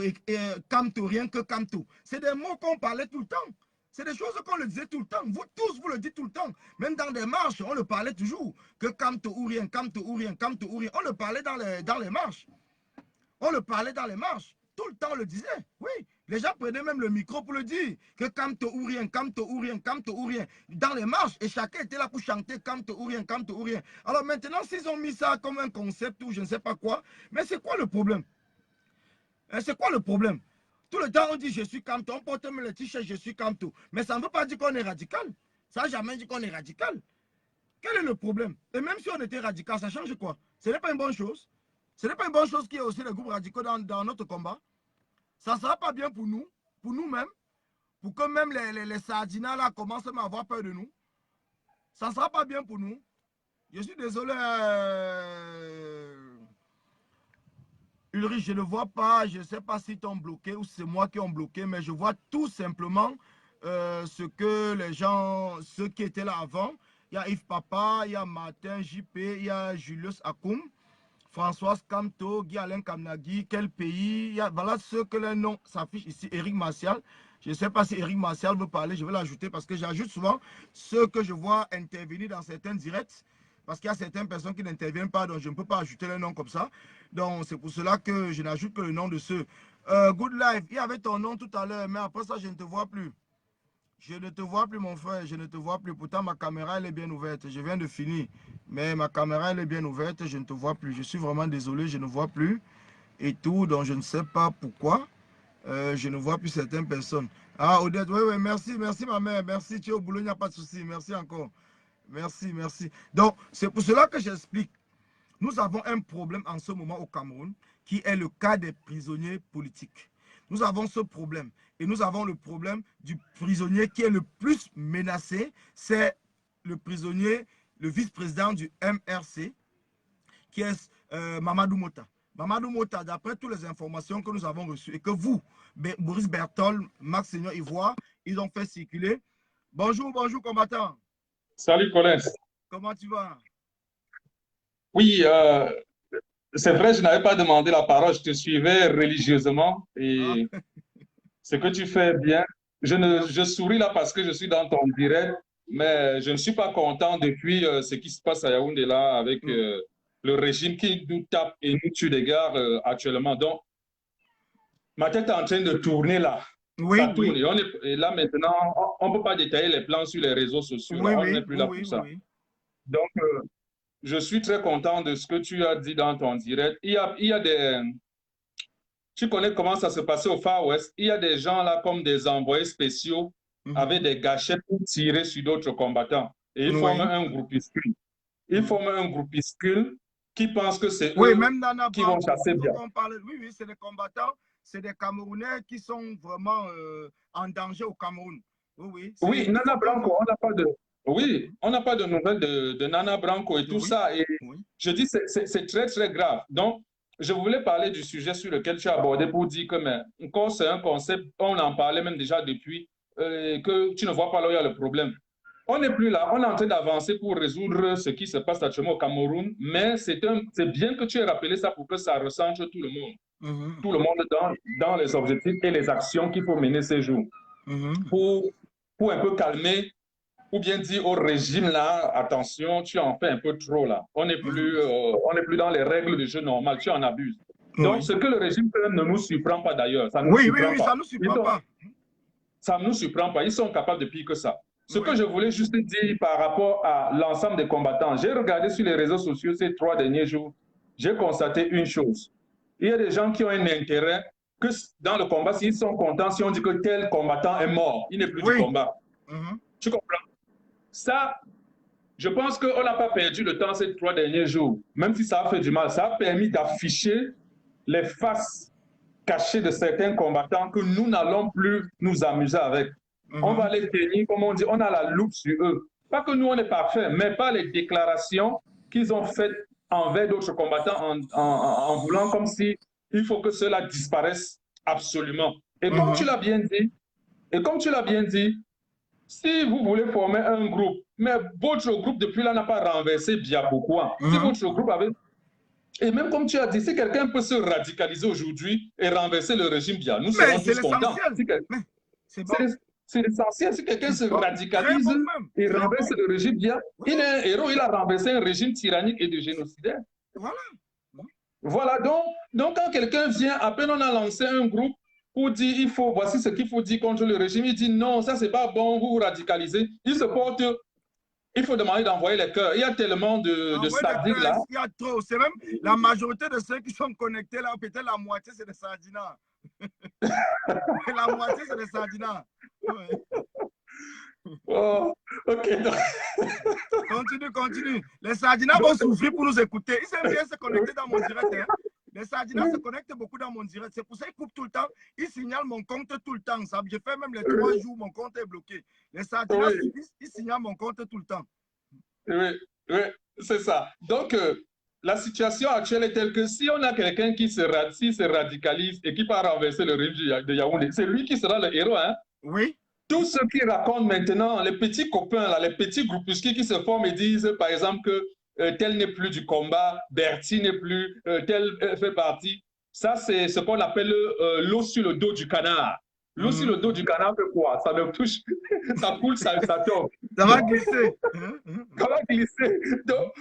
rien que Kamto. C'est des mots qu'on parlait tout le temps. C'est des choses qu'on le disait tout le temps. Vous tous, vous le dites tout le temps. Même dans des marches, on le parlait toujours. Que Kamto ou rien, Kamto ou rien, Kamto ou rien. On le parlait dans les marches. On le parlait dans les marches. Tout le temps, on le disait. Oui. Les gens prenaient même le micro pour le dire. Que Kamto ou rien, Kamto ou rien, Kamto ou rien. Dans les marches. Et chacun était là pour chanter Kamto ou rien, Kamto ou rien. Alors maintenant, s'ils ont mis ça comme un concept ou je ne sais pas quoi, mais c'est quoi le problème? C'est quoi le problème? Tout le temps, on dit je suis Kamto, on porte même le t-shirt je suis Kamto. Mais ça ne veut pas dire qu'on est radical. Ça n'a jamais dit qu'on est radical. Quel est le problème? Et même si on était radical, ça change quoi? Ce n'est pas une bonne chose. Ce n'est pas une bonne chose qu'il y ait aussi les groupes radicaux dans notre combat. Ça ne sera pas bien pour nous, pour nous-mêmes, pour que même les sardinas là commencent à avoir peur de nous. Ça ne sera pas bien pour nous. Je suis désolé. Ulrich, je ne vois pas, je ne sais pas si t'ont bloqué ou c'est moi qui ont bloqué, mais je vois tout simplement ce que les gens, ceux qui étaient là avant, il y a Yves Papa, il y a Martin JP, il y a Julius Akoum, Françoise Kamto, Guy Alain Kamnagui, quel pays, voilà ceux que les noms s'affichent ici, Eric Martial. Je ne sais pas si Eric Martial veut parler, je vais l'ajouter parce que j'ajoute souvent ceux que je vois intervenir dans certains directs. Parce qu'il y a certaines personnes qui n'interviennent pas, donc je ne peux pas ajouter les noms comme ça. Donc c'est pour cela que je n'ajoute que le nom de ceux. Good Life, il y avait ton nom tout à l'heure, mais après ça, je ne te vois plus. Je ne te vois plus, mon frère, je ne te vois plus. Pourtant, ma caméra, elle est bien ouverte. Je viens de finir. Mais ma caméra, elle est bien ouverte, je ne te vois plus. Je suis vraiment désolé, je ne vois plus. Et tout, donc je ne sais pas pourquoi. Je ne vois plus certaines personnes. Ah, Odette, oui, oui, merci, merci ma mère. Merci, tu es au boulot, il n'y a pas de souci. Merci encore. Merci, merci. Donc, c'est pour cela que j'explique. Nous avons un problème en ce moment au Cameroun, qui est le cas des prisonniers politiques. Nous avons ce problème. Et nous avons le problème du prisonnier qui est le plus menacé. C'est le prisonnier, le vice-président du MRC, qui est Mamadou Mota. Mamadou Mota, d'après toutes les informations que nous avons reçues, et que vous, Maurice Bertol, Max Seigneur Ivoire, ils ont fait circuler. Bonjour, bonjour, combattant. Salut Colin. Comment tu vas? Oui, c'est vrai, je n'avais pas demandé la parole, je te suivais religieusement et ce que tu fais bien. Je souris là parce que je suis dans ton direct, mais je ne suis pas content depuis ce qui se passe à Yaoundé là avec le régime qui nous tape et nous tue des gars actuellement. Donc, ma tête est en train de tourner là. Oui, ça tourne. Et là maintenant, on ne peut pas détailler les plans sur les réseaux sociaux. Oui, là, on n'est plus là pour ça. Oui. Donc, je suis très content de ce que tu as dit dans ton direct. Il y a des... Tu connais comment ça se passait au Far West. Il y a des gens là comme des envoyés spéciaux avec des gâchettes pour tirer sur d'autres combattants. Et ils forment un groupuscule. Ils forment un groupuscule qui pense que c'est eux même Nana qui vont chasser bien. Oui, c'est des combattants. C'est des Camerounais qui sont vraiment en danger au Cameroun. Oui, Nana Branco, on n'a pas de... Oui, on n'a pas de nouvelles de Nana Branco et tout ça. Et je dis c'est très, très grave. Donc, je voulais parler du sujet sur lequel tu as abordé pour dire que c'est un concept, on en parlait même déjà depuis, que tu ne vois pas là où il y a le problème. On n'est plus là, on est en train d'avancer pour résoudre ce qui se passe actuellement au Cameroun, mais c'est bien que tu aies rappelé ça pour que ça recentre tout le monde. Tout le monde dans les objectifs et les actions qu'il faut mener ces jours. Pour un peu calmer ou bien dire au régime là, attention, tu en fais un peu trop là. On n'est plus dans les règles du jeu normal, tu en abuses. Donc ce que le régime fait ne nous surprend pas d'ailleurs. Ça ne nous surprend pas. Ça ne nous surprend pas, ils sont capables de pire que ça. Ce que je voulais juste dire par rapport à l'ensemble des combattants, j'ai regardé sur les réseaux sociaux ces 3 derniers jours, j'ai constaté une chose. Il y a des gens qui ont un intérêt que dans le combat, s'ils sont contents, si on dit que tel combattant est mort, il n'est plus du combat. Tu comprends? Ça, je pense qu'on n'a pas perdu le temps ces 3 derniers jours, même si ça a fait du mal. Ça a permis d'afficher les faces cachées de certains combattants que nous n'allons plus nous amuser avec. On va les tenir, comme on dit, on a la loupe sur eux. Pas que nous, on est parfait, mais pas les déclarations qu'ils ont faites envers d'autres combattants en voulant comme si il faut que cela disparaisse absolument. Et comme tu l'as bien dit, si vous voulez former un groupe, mais votre groupe depuis là n'a pas renversé bien pourquoi. Si votre groupe avait Et même comme tu as dit, si quelqu'un peut se radicaliser aujourd'hui et renverser le régime Biya, nous serons tous contents. C'est l'essentiel. Si quelqu'un se radicalise et renverse le régime Biya, il est un héros, il a renversé un régime tyrannique et de génocidaire. Voilà, donc quand quelqu'un vient, à peine on a lancé un groupe pour dire, voici ce qu'il faut dire contre le régime, il dit non, ça c'est pas bon, vous vous radicalisez. Il se porte, il faut demander d'envoyer les cœurs. Il y a tellement de sadiques là. Il y a trop, c'est même la majorité de ceux qui sont connectés là, peut-être la moitié c'est des sardinats. La moitié c'est des sardinats. Oh, ok. Continue. Les sardinats vont souffrir pour nous écouter. Ils aiment bien se connecter dans mon direct. Hein. Les sardinats se connectent beaucoup dans mon direct. C'est pour ça qu'ils coupent tout le temps. Ils signalent mon compte tout le temps. J'ai fait même les 3 jours, mon compte est bloqué. Les sardinats, ils signalent mon compte tout le temps. Oui, c'est ça. Donc, la situation actuelle est telle que si on a quelqu'un qui se radicalise et qui part renverser le régime de Yaoundé, c'est lui qui sera le héros. Hein? Oui. Tous ceux qui racontent maintenant, les petits copains, là, les petits groupuscules qui se forment et disent, par exemple, que tel n'est plus du combat, Berti n'est plus, tel fait partie. Ça, c'est ce qu'on appelle l'eau sur le dos du canard. L'eau sur le dos du canard fait quoi? Ça me touche, ça coule, ça tombe. Ça va glisser. Ça va glisser. Donc,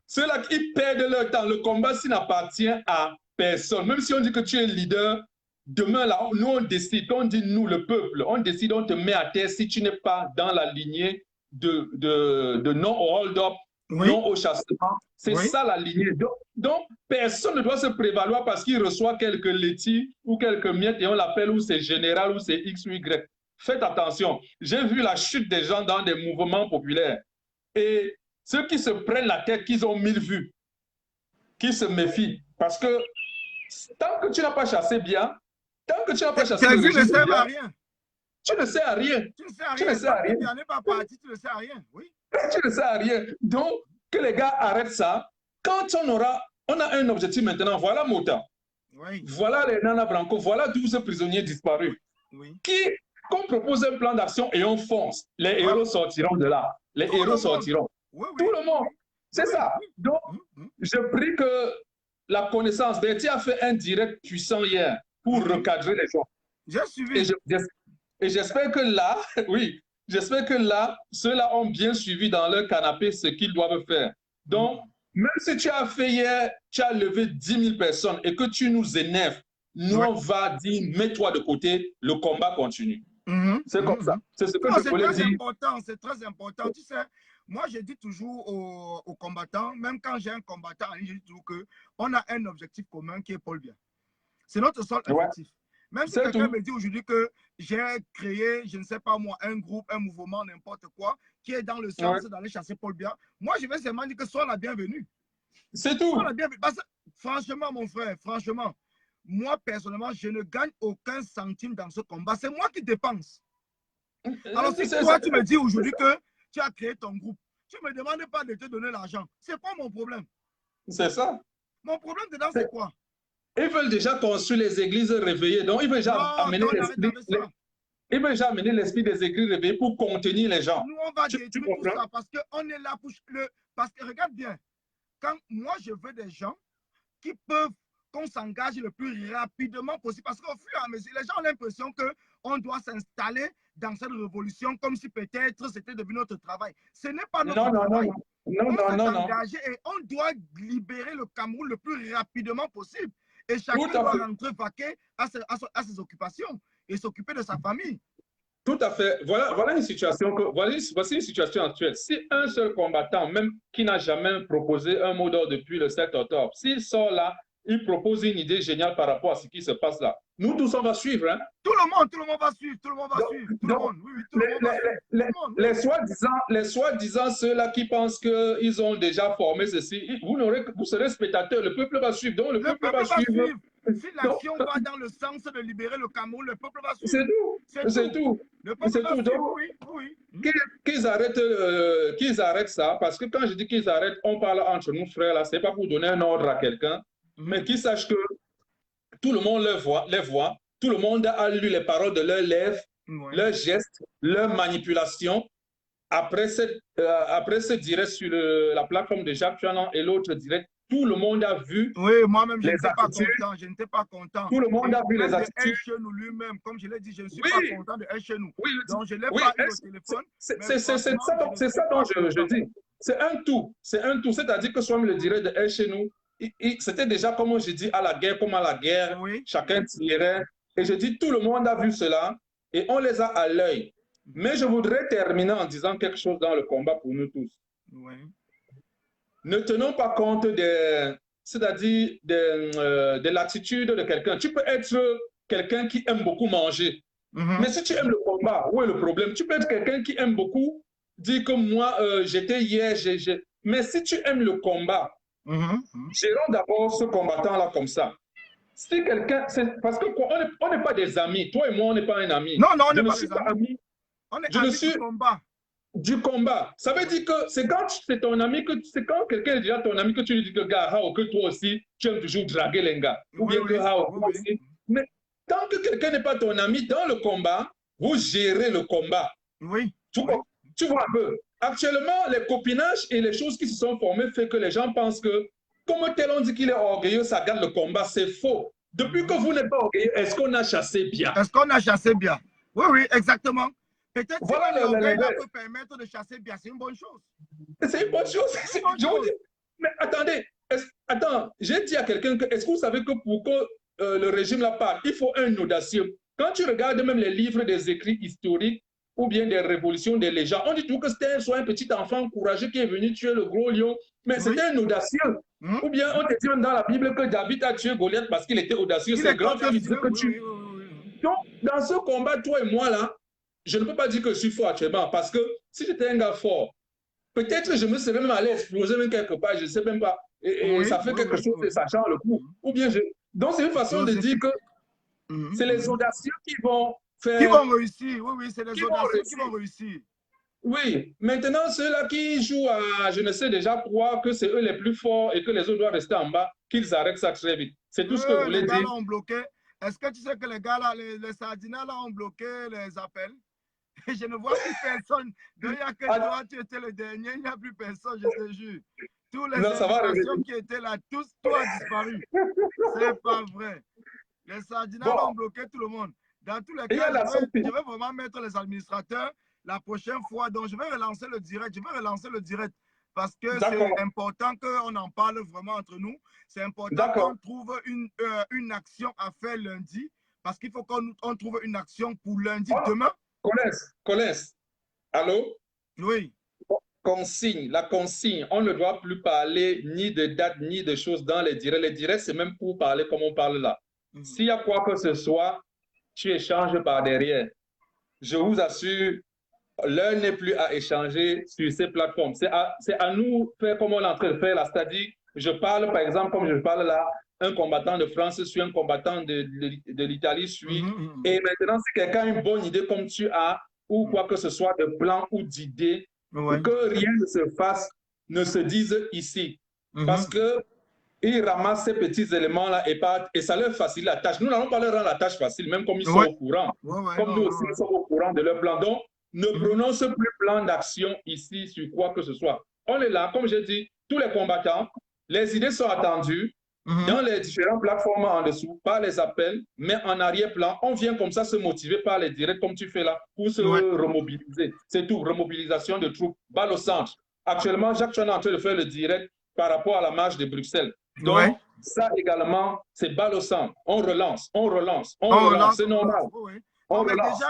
ceux-là qui perdent leur temps, le combat, s'il n'appartient à personne. Même si on dit que tu es leader, demain, là, nous, on décide, on dit, nous, le peuple, on décide, on te met à terre si tu n'es pas dans la lignée de non au hold-up, non au chassement. C'est ça la lignée. Donc, personne ne doit se prévaloir parce qu'il reçoit quelques laitiers ou quelques miettes et on l'appelle ou c'est général ou c'est X ou Y. Faites attention. J'ai vu la chute des gens dans des mouvements populaires. Et ceux qui se prennent la tête qu'ils ont 1000 vues, qui se méfient. Parce que tant que tu n'as pas chassé bien, tant que tu n'as pas chassé le régime, ne sert à rien. Tu ne sais à rien. Tu ne sais à rien. Tu n'en es pas parti, tu ne sais à rien. Oui. Tu ne sais à rien. Donc, que les gars arrêtent ça. Quand on a un objectif maintenant, voilà Mota. Oui. Voilà les Nana Branco, voilà 12 prisonniers disparus. Oui. Qu'on propose un plan d'action et on fonce. Les héros sortiront de là. Les héros sortiront. Oui. Tout le monde. C'est ça. Donc, je prie que la connaissance. Berti a fait un direct puissant hier pour recadrer les gens. J'ai suivi. Et j'espère que là, j'espère que là, ceux-là ont bien suivi dans leur canapé ce qu'ils doivent faire. Donc, même si tu as fait hier, tu as levé 10 000 personnes et que tu nous énerves, nous, on va dire, mets-toi de côté, le combat continue. C'est comme ça. C'est ce que je voulais dire. C'est très important. Tu sais, moi, je dis toujours aux combattants, même quand j'ai un combattant, je dis toujours qu'on a un objectif commun qui est Paul Biya. C'est notre seul objectif. Même si quelqu'un me dit aujourd'hui que j'ai créé, je ne sais pas moi, un groupe, un mouvement, n'importe quoi, qui est dans le sens d'aller chasser Paul Biya, moi, je vais seulement dire que sois la bienvenue. C'est tout. Sois la bienvenue. Parce que, franchement, mon frère, franchement, moi, personnellement, je ne gagne aucun centime dans ce combat. C'est moi qui dépense. Alors, si toi, tu me dis aujourd'hui que tu as créé ton groupe, tu ne me demandes pas de te donner l'argent. C'est quoi mon problème? C'est ça. Mon problème dedans, c'est quoi? Ils veulent déjà construire les églises réveillées. Donc, ils veulent déjà amener l'esprit. Ils veulent déjà amener l'esprit des églises réveillées pour contenir les gens. Nous, on va détruire tout ça parce qu'on est là pour parce que regarde bien, quand moi, je veux des gens qui peuvent qu'on s'engage le plus rapidement possible. Parce qu'au fur et à mesure, les gens ont l'impression qu'on doit s'installer dans cette révolution comme si peut-être c'était devenu notre travail. Ce n'est pas notre travail. On s'est engagé et on doit libérer le Cameroun le plus rapidement possible. Et chacun doit rentrer vaquer à ses occupations et s'occuper de sa famille. Tout à fait. Voilà une situation voici une situation actuelle. Si un seul combattant, même qui n'a jamais proposé un mot d'ordre depuis le 7 octobre, s'il sort là, il propose une idée géniale par rapport à ce qui se passe là. Nous tous, on va suivre. Hein? Tout le monde va suivre. Tout le monde va suivre. Tout le monde. Oui, tout le monde va suivre. Les soi-disant ceux-là qui pensent qu'ils ont déjà formé ceci, vous serez spectateurs. Le peuple va suivre. Donc, le peuple va suivre. Si l'action va dans le sens de libérer le Cameroun, le peuple va suivre. C'est tout. Le peuple va suivre, oui. Qu'ils arrêtent ça, parce que quand je dis qu'ils arrêtent, on parle entre nous frères là, c'est pas pour donner un ordre à quelqu'un, mais qu'ils sachent que tout le monde les voit, tout le monde a lu les paroles de leurs lèvres, leurs gestes, leurs manipulations. Après ce direct sur la plateforme de Jacques Chanan et l'autre direct, tout le monde a vu. Oui, moi-même, je les n'étais pas attitudes. content. Je n'étais pas content. Tout le monde a vu les attitudes. Chenou lui-même, comme je l'ai dit, je ne suis Oui. pas content de Chenou. Oui, donc, je ne l'ai oui, pas eu au téléphone. C'est ça dont je dis. C'est un tout. C'est un tout. C'est-à-dire que soit le direct de chez nous, c'était déjà, comme je dis, à la guerre, comme à la guerre. Oui. Chacun tirait. Et je dis, tout le monde a vu cela et on les a à l'œil. Mais je voudrais terminer en disant quelque chose dans le combat pour nous tous. Oui. Ne tenons pas compte c'est-à-dire de l'attitude de quelqu'un. Tu peux être quelqu'un qui aime beaucoup manger. Mais si tu aimes le combat, où est le problème? Tu peux être quelqu'un qui aime beaucoup, dire que moi, j'étais hier, mais si tu aimes le combat, gérons d'abord ce combattant-là comme ça. Si quelqu'un, parce qu'on n'est pas des amis. Toi et moi, on n'est pas un ami. Non, on n'est pas des amis. On est amis du combat. Du combat. Ça veut dire que c'est quand c'est ton ami, c'est quand quelqu'un est déjà ton ami que tu lui dis que gars, que toi aussi, tu aimes toujours draguer les gars. Ou bien que toi aussi. Mais tant que quelqu'un n'est pas ton ami dans le combat, vous gérez le combat. Oui. Tu vois un peu. Actuellement, les copinages et les choses qui se sont formées fait que les gens pensent que, comme tel on dit qu'il est orgueilleux, ça garde le combat. C'est faux. Depuis que vous n'êtes pas orgueilleux, est-ce qu'on a chassé bien? Est-ce qu'on a chassé bien? Oui, oui, exactement. Peut-être voilà que l'orgueil peut permettre de chasser bien. C'est une bonne chose. C'est une bonne chose. Je vous dis, mais attendez. Attends, j'ai dit à quelqu'un que, est-ce que vous savez que pour que le régime la part, il faut un audacieux. Quand tu regardes même les livres des écrits historiques ou bien des révolutions, des légendes, on dit tout que c'était soit un petit enfant courageux qui est venu tuer le gros lion, mais c'était un audacieux. Ou bien on te dit même dans la Bible que David a tué Goliath parce qu'il était audacieux. C'est grand frère qui disait que tu... Donc, dans ce combat, toi et moi là, je ne peux pas dire que je suis fort actuellement parce que si j'étais un gars fort, peut-être je me serais même allé exploser même quelque part, je ne sais même pas. Et ça fait quelque chose et ça change le coup. Ou bien donc c'est une façon de dire que c'est les audacieux qui vont faire... Qui vont réussir, oui, c'est les audacieux qui vont réussir. Oui, maintenant ceux-là qui jouent à, je ne sais déjà croire que c'est eux les plus forts et que les autres doivent rester en bas, qu'ils arrêtent ça très vite. C'est tout ce que je voulais dire. Les gars là ont bloqué. Est-ce que tu sais que les gars là, les Sardinats là ont bloqué les appels? Je ne vois plus personne. Il n'y a que toi, tu étais le dernier, il n'y a plus personne, je te jure. Tous les informations qui étaient là, tout a disparu. C'est pas vrai. Les Sardinats ont bloqué tout le monde. Dans tous les cas, je vais vraiment mettre les administrateurs la prochaine fois. Donc, je vais relancer le direct. Parce que c'est important qu'on en parle vraiment entre nous. C'est important qu'on trouve une action à faire lundi. Parce qu'il faut qu'on trouve une action pour lundi, demain. Connaisse. Allô? Oui. Consigne, la consigne. On ne doit plus parler ni de date, ni de choses dans les directs. Les directs, c'est même pour parler comme on parle là. S'il y a quoi que ce soit, tu échanges par derrière. Je vous assure, l'heure n'est plus à échanger sur ces plateformes. C'est à nous faire comme on est en train de faire là. C'est-à-dire, je parle par exemple, comme je parle là, un combattant de France suit, un combattant de l'Italie suit. Et maintenant, si quelqu'un a une bonne idée comme tu as, ou quoi que ce soit de plan ou d'idée, que rien ne se fasse, ne se dise ici. Parce que ils ramassent ces petits éléments-là et ça leur facilite la tâche. Nous n'allons pas leur rendre la tâche facile, même comme ils sont au courant. Comme nous aussi, nous sommes au courant de leur plan. Donc, ne prenons ce plus plan d'action ici sur quoi que ce soit. On est là, comme j'ai dit, tous les combattants, les idées sont attendues dans les différentes plateformes en dessous, par les appels, mais en arrière-plan, on vient comme ça se motiver par les directs comme tu fais là, pour se remobiliser. C'est tout, remobilisation de troupes, balle au centre. Actuellement, Jacques Chouan est en train de faire le direct par rapport à la marche de Bruxelles. Donc, ça également, c'est balle au centre. On relance. C'est normal. On relance.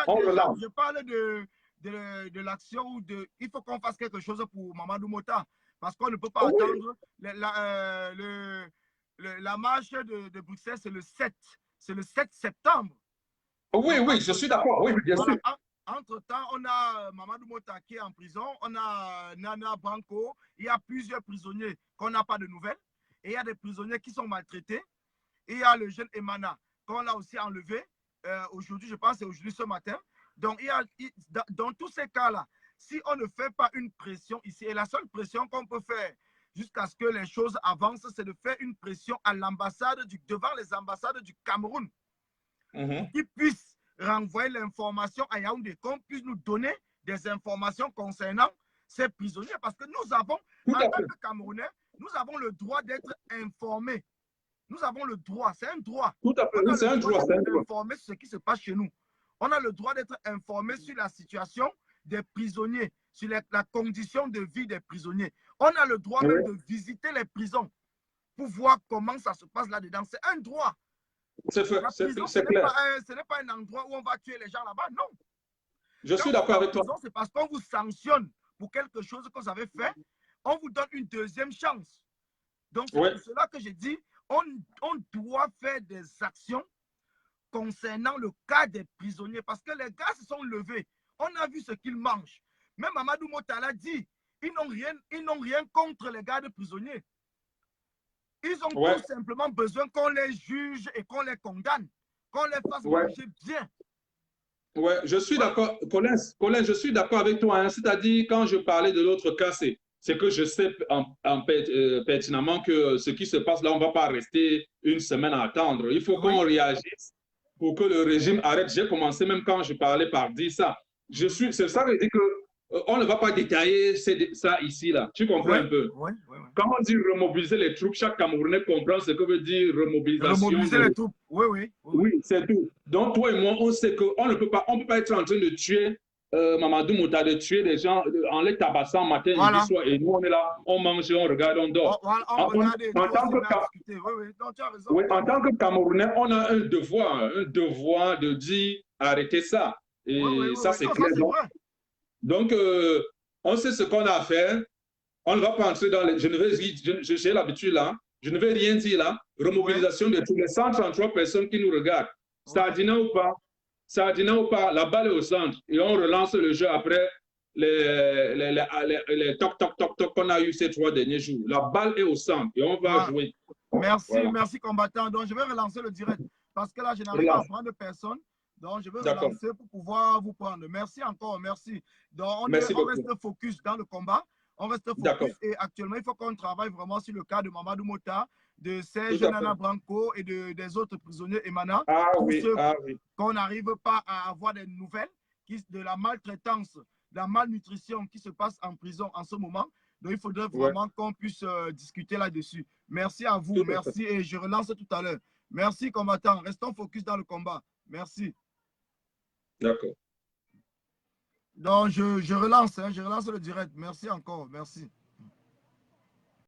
Je parle de l'action où il faut qu'on fasse quelque chose pour Mamadou Mota. Parce qu'on ne peut pas attendre. La marche de Bruxelles, c'est le 7. C'est le 7 septembre. Oui, je suis d'accord. Oui, bien sûr. Entre-temps, on a Mamadou Mota qui est en prison. On a Nana Branco. Il y a plusieurs prisonniers qu'on n'a pas de nouvelles. Et il y a des prisonniers qui sont maltraités. Et il y a le jeune Emana qu'on a aussi enlevé. Aujourd'hui, je pense, c'est aujourd'hui ce matin. Donc, dans tous ces cas-là, si on ne fait pas une pression ici, et la seule pression qu'on peut faire jusqu'à ce que les choses avancent, c'est de faire une pression à l'ambassade, devant les ambassades du Cameroun, qui puissent renvoyer l'information à Yaoundé, qu'on puisse nous donner des informations concernant ces prisonniers, parce que nous avons, en tant que Camerounais, nous avons le droit d'être informés. Nous avons le droit, c'est un droit. Tout à fait, c'est un droit. On a le droit d'être informés sur ce qui se passe chez nous. On a le droit d'être informés sur la situation des prisonniers, sur la condition de vie des prisonniers. On a le droit même de visiter les prisons pour voir comment ça se passe là-dedans. C'est un droit. C'est clair. Ce n'est pas un endroit où on va tuer les gens là-bas, non. Je suis d'accord avec toi. C'est parce qu'on vous sanctionne pour quelque chose que vous avez fait, on vous donne une deuxième chance. Donc, c'est pour cela que j'ai dit, on doit faire des actions concernant le cas des prisonniers parce que les gars se sont levés. On a vu ce qu'ils mangent. Même Mamadou Motala dit, ils n'ont rien contre les gars de prisonniers. Ils ont tout simplement besoin qu'on les juge et qu'on les condamne, qu'on les fasse manger bien. Ouais, je suis d'accord. Colin, je suis d'accord avec toi. Hein. C'est-à-dire, quand je parlais de l'autre cas, c'est que je sais pertinemment que ce qui se passe là, on ne va pas rester une semaine à attendre. Il faut qu'on réagisse pour que le régime arrête. J'ai commencé même quand je parlais par dire ça. C'est ça que je dis qu'on ne va pas détailler ça ici, là. Tu comprends un peu? Quand on dit remobiliser les troupes, chaque Camerounais comprend ce que veut dire remobilisation. Remobiliser les troupes, oui, c'est tout. Donc, toi et moi, on sait qu'on ne peut pas être en train de tuer Mamadou Mouta, de tuer des gens en les tabassant matin, midi, soir. Et nous, on est là, on mange, on regarde, on dort. En tant que Camerounais, on a un devoir de dire arrêtez ça. Et ça, c'est clair. Donc, on sait ce qu'on a à faire. On ne va pas entrer dans les... J'ai l'habitude là. Je ne vais rien dire là. Remobilisation de tous les 133 personnes qui nous regardent. Sardina ou pas, la balle est au centre. Et on relance le jeu après les toc, toc, toc, toc qu'on a eu ces 3 derniers jours. La balle est au centre et on va jouer. Merci combattant. Donc, je vais relancer le direct. Parce que là, je n'arrive pas à prendre personne. Donc, je vais relancer pour pouvoir vous prendre. Merci encore, merci. Donc, on reste focus dans le combat. On reste focus et actuellement, il faut qu'on travaille vraiment sur le cas de Mamadou Mota, de Serge Nana Branco et des autres prisonniers émanants. Qu'on n'arrive pas à avoir des nouvelles de la maltraitance, de la malnutrition qui se passe en prison en ce moment. Donc, il faudrait vraiment qu'on puisse discuter là-dessus. Merci à vous, merci et je relance tout à l'heure. Merci combattant, restons focus dans le combat. Merci. D'accord. Donc, je relance le direct. Merci encore. Merci.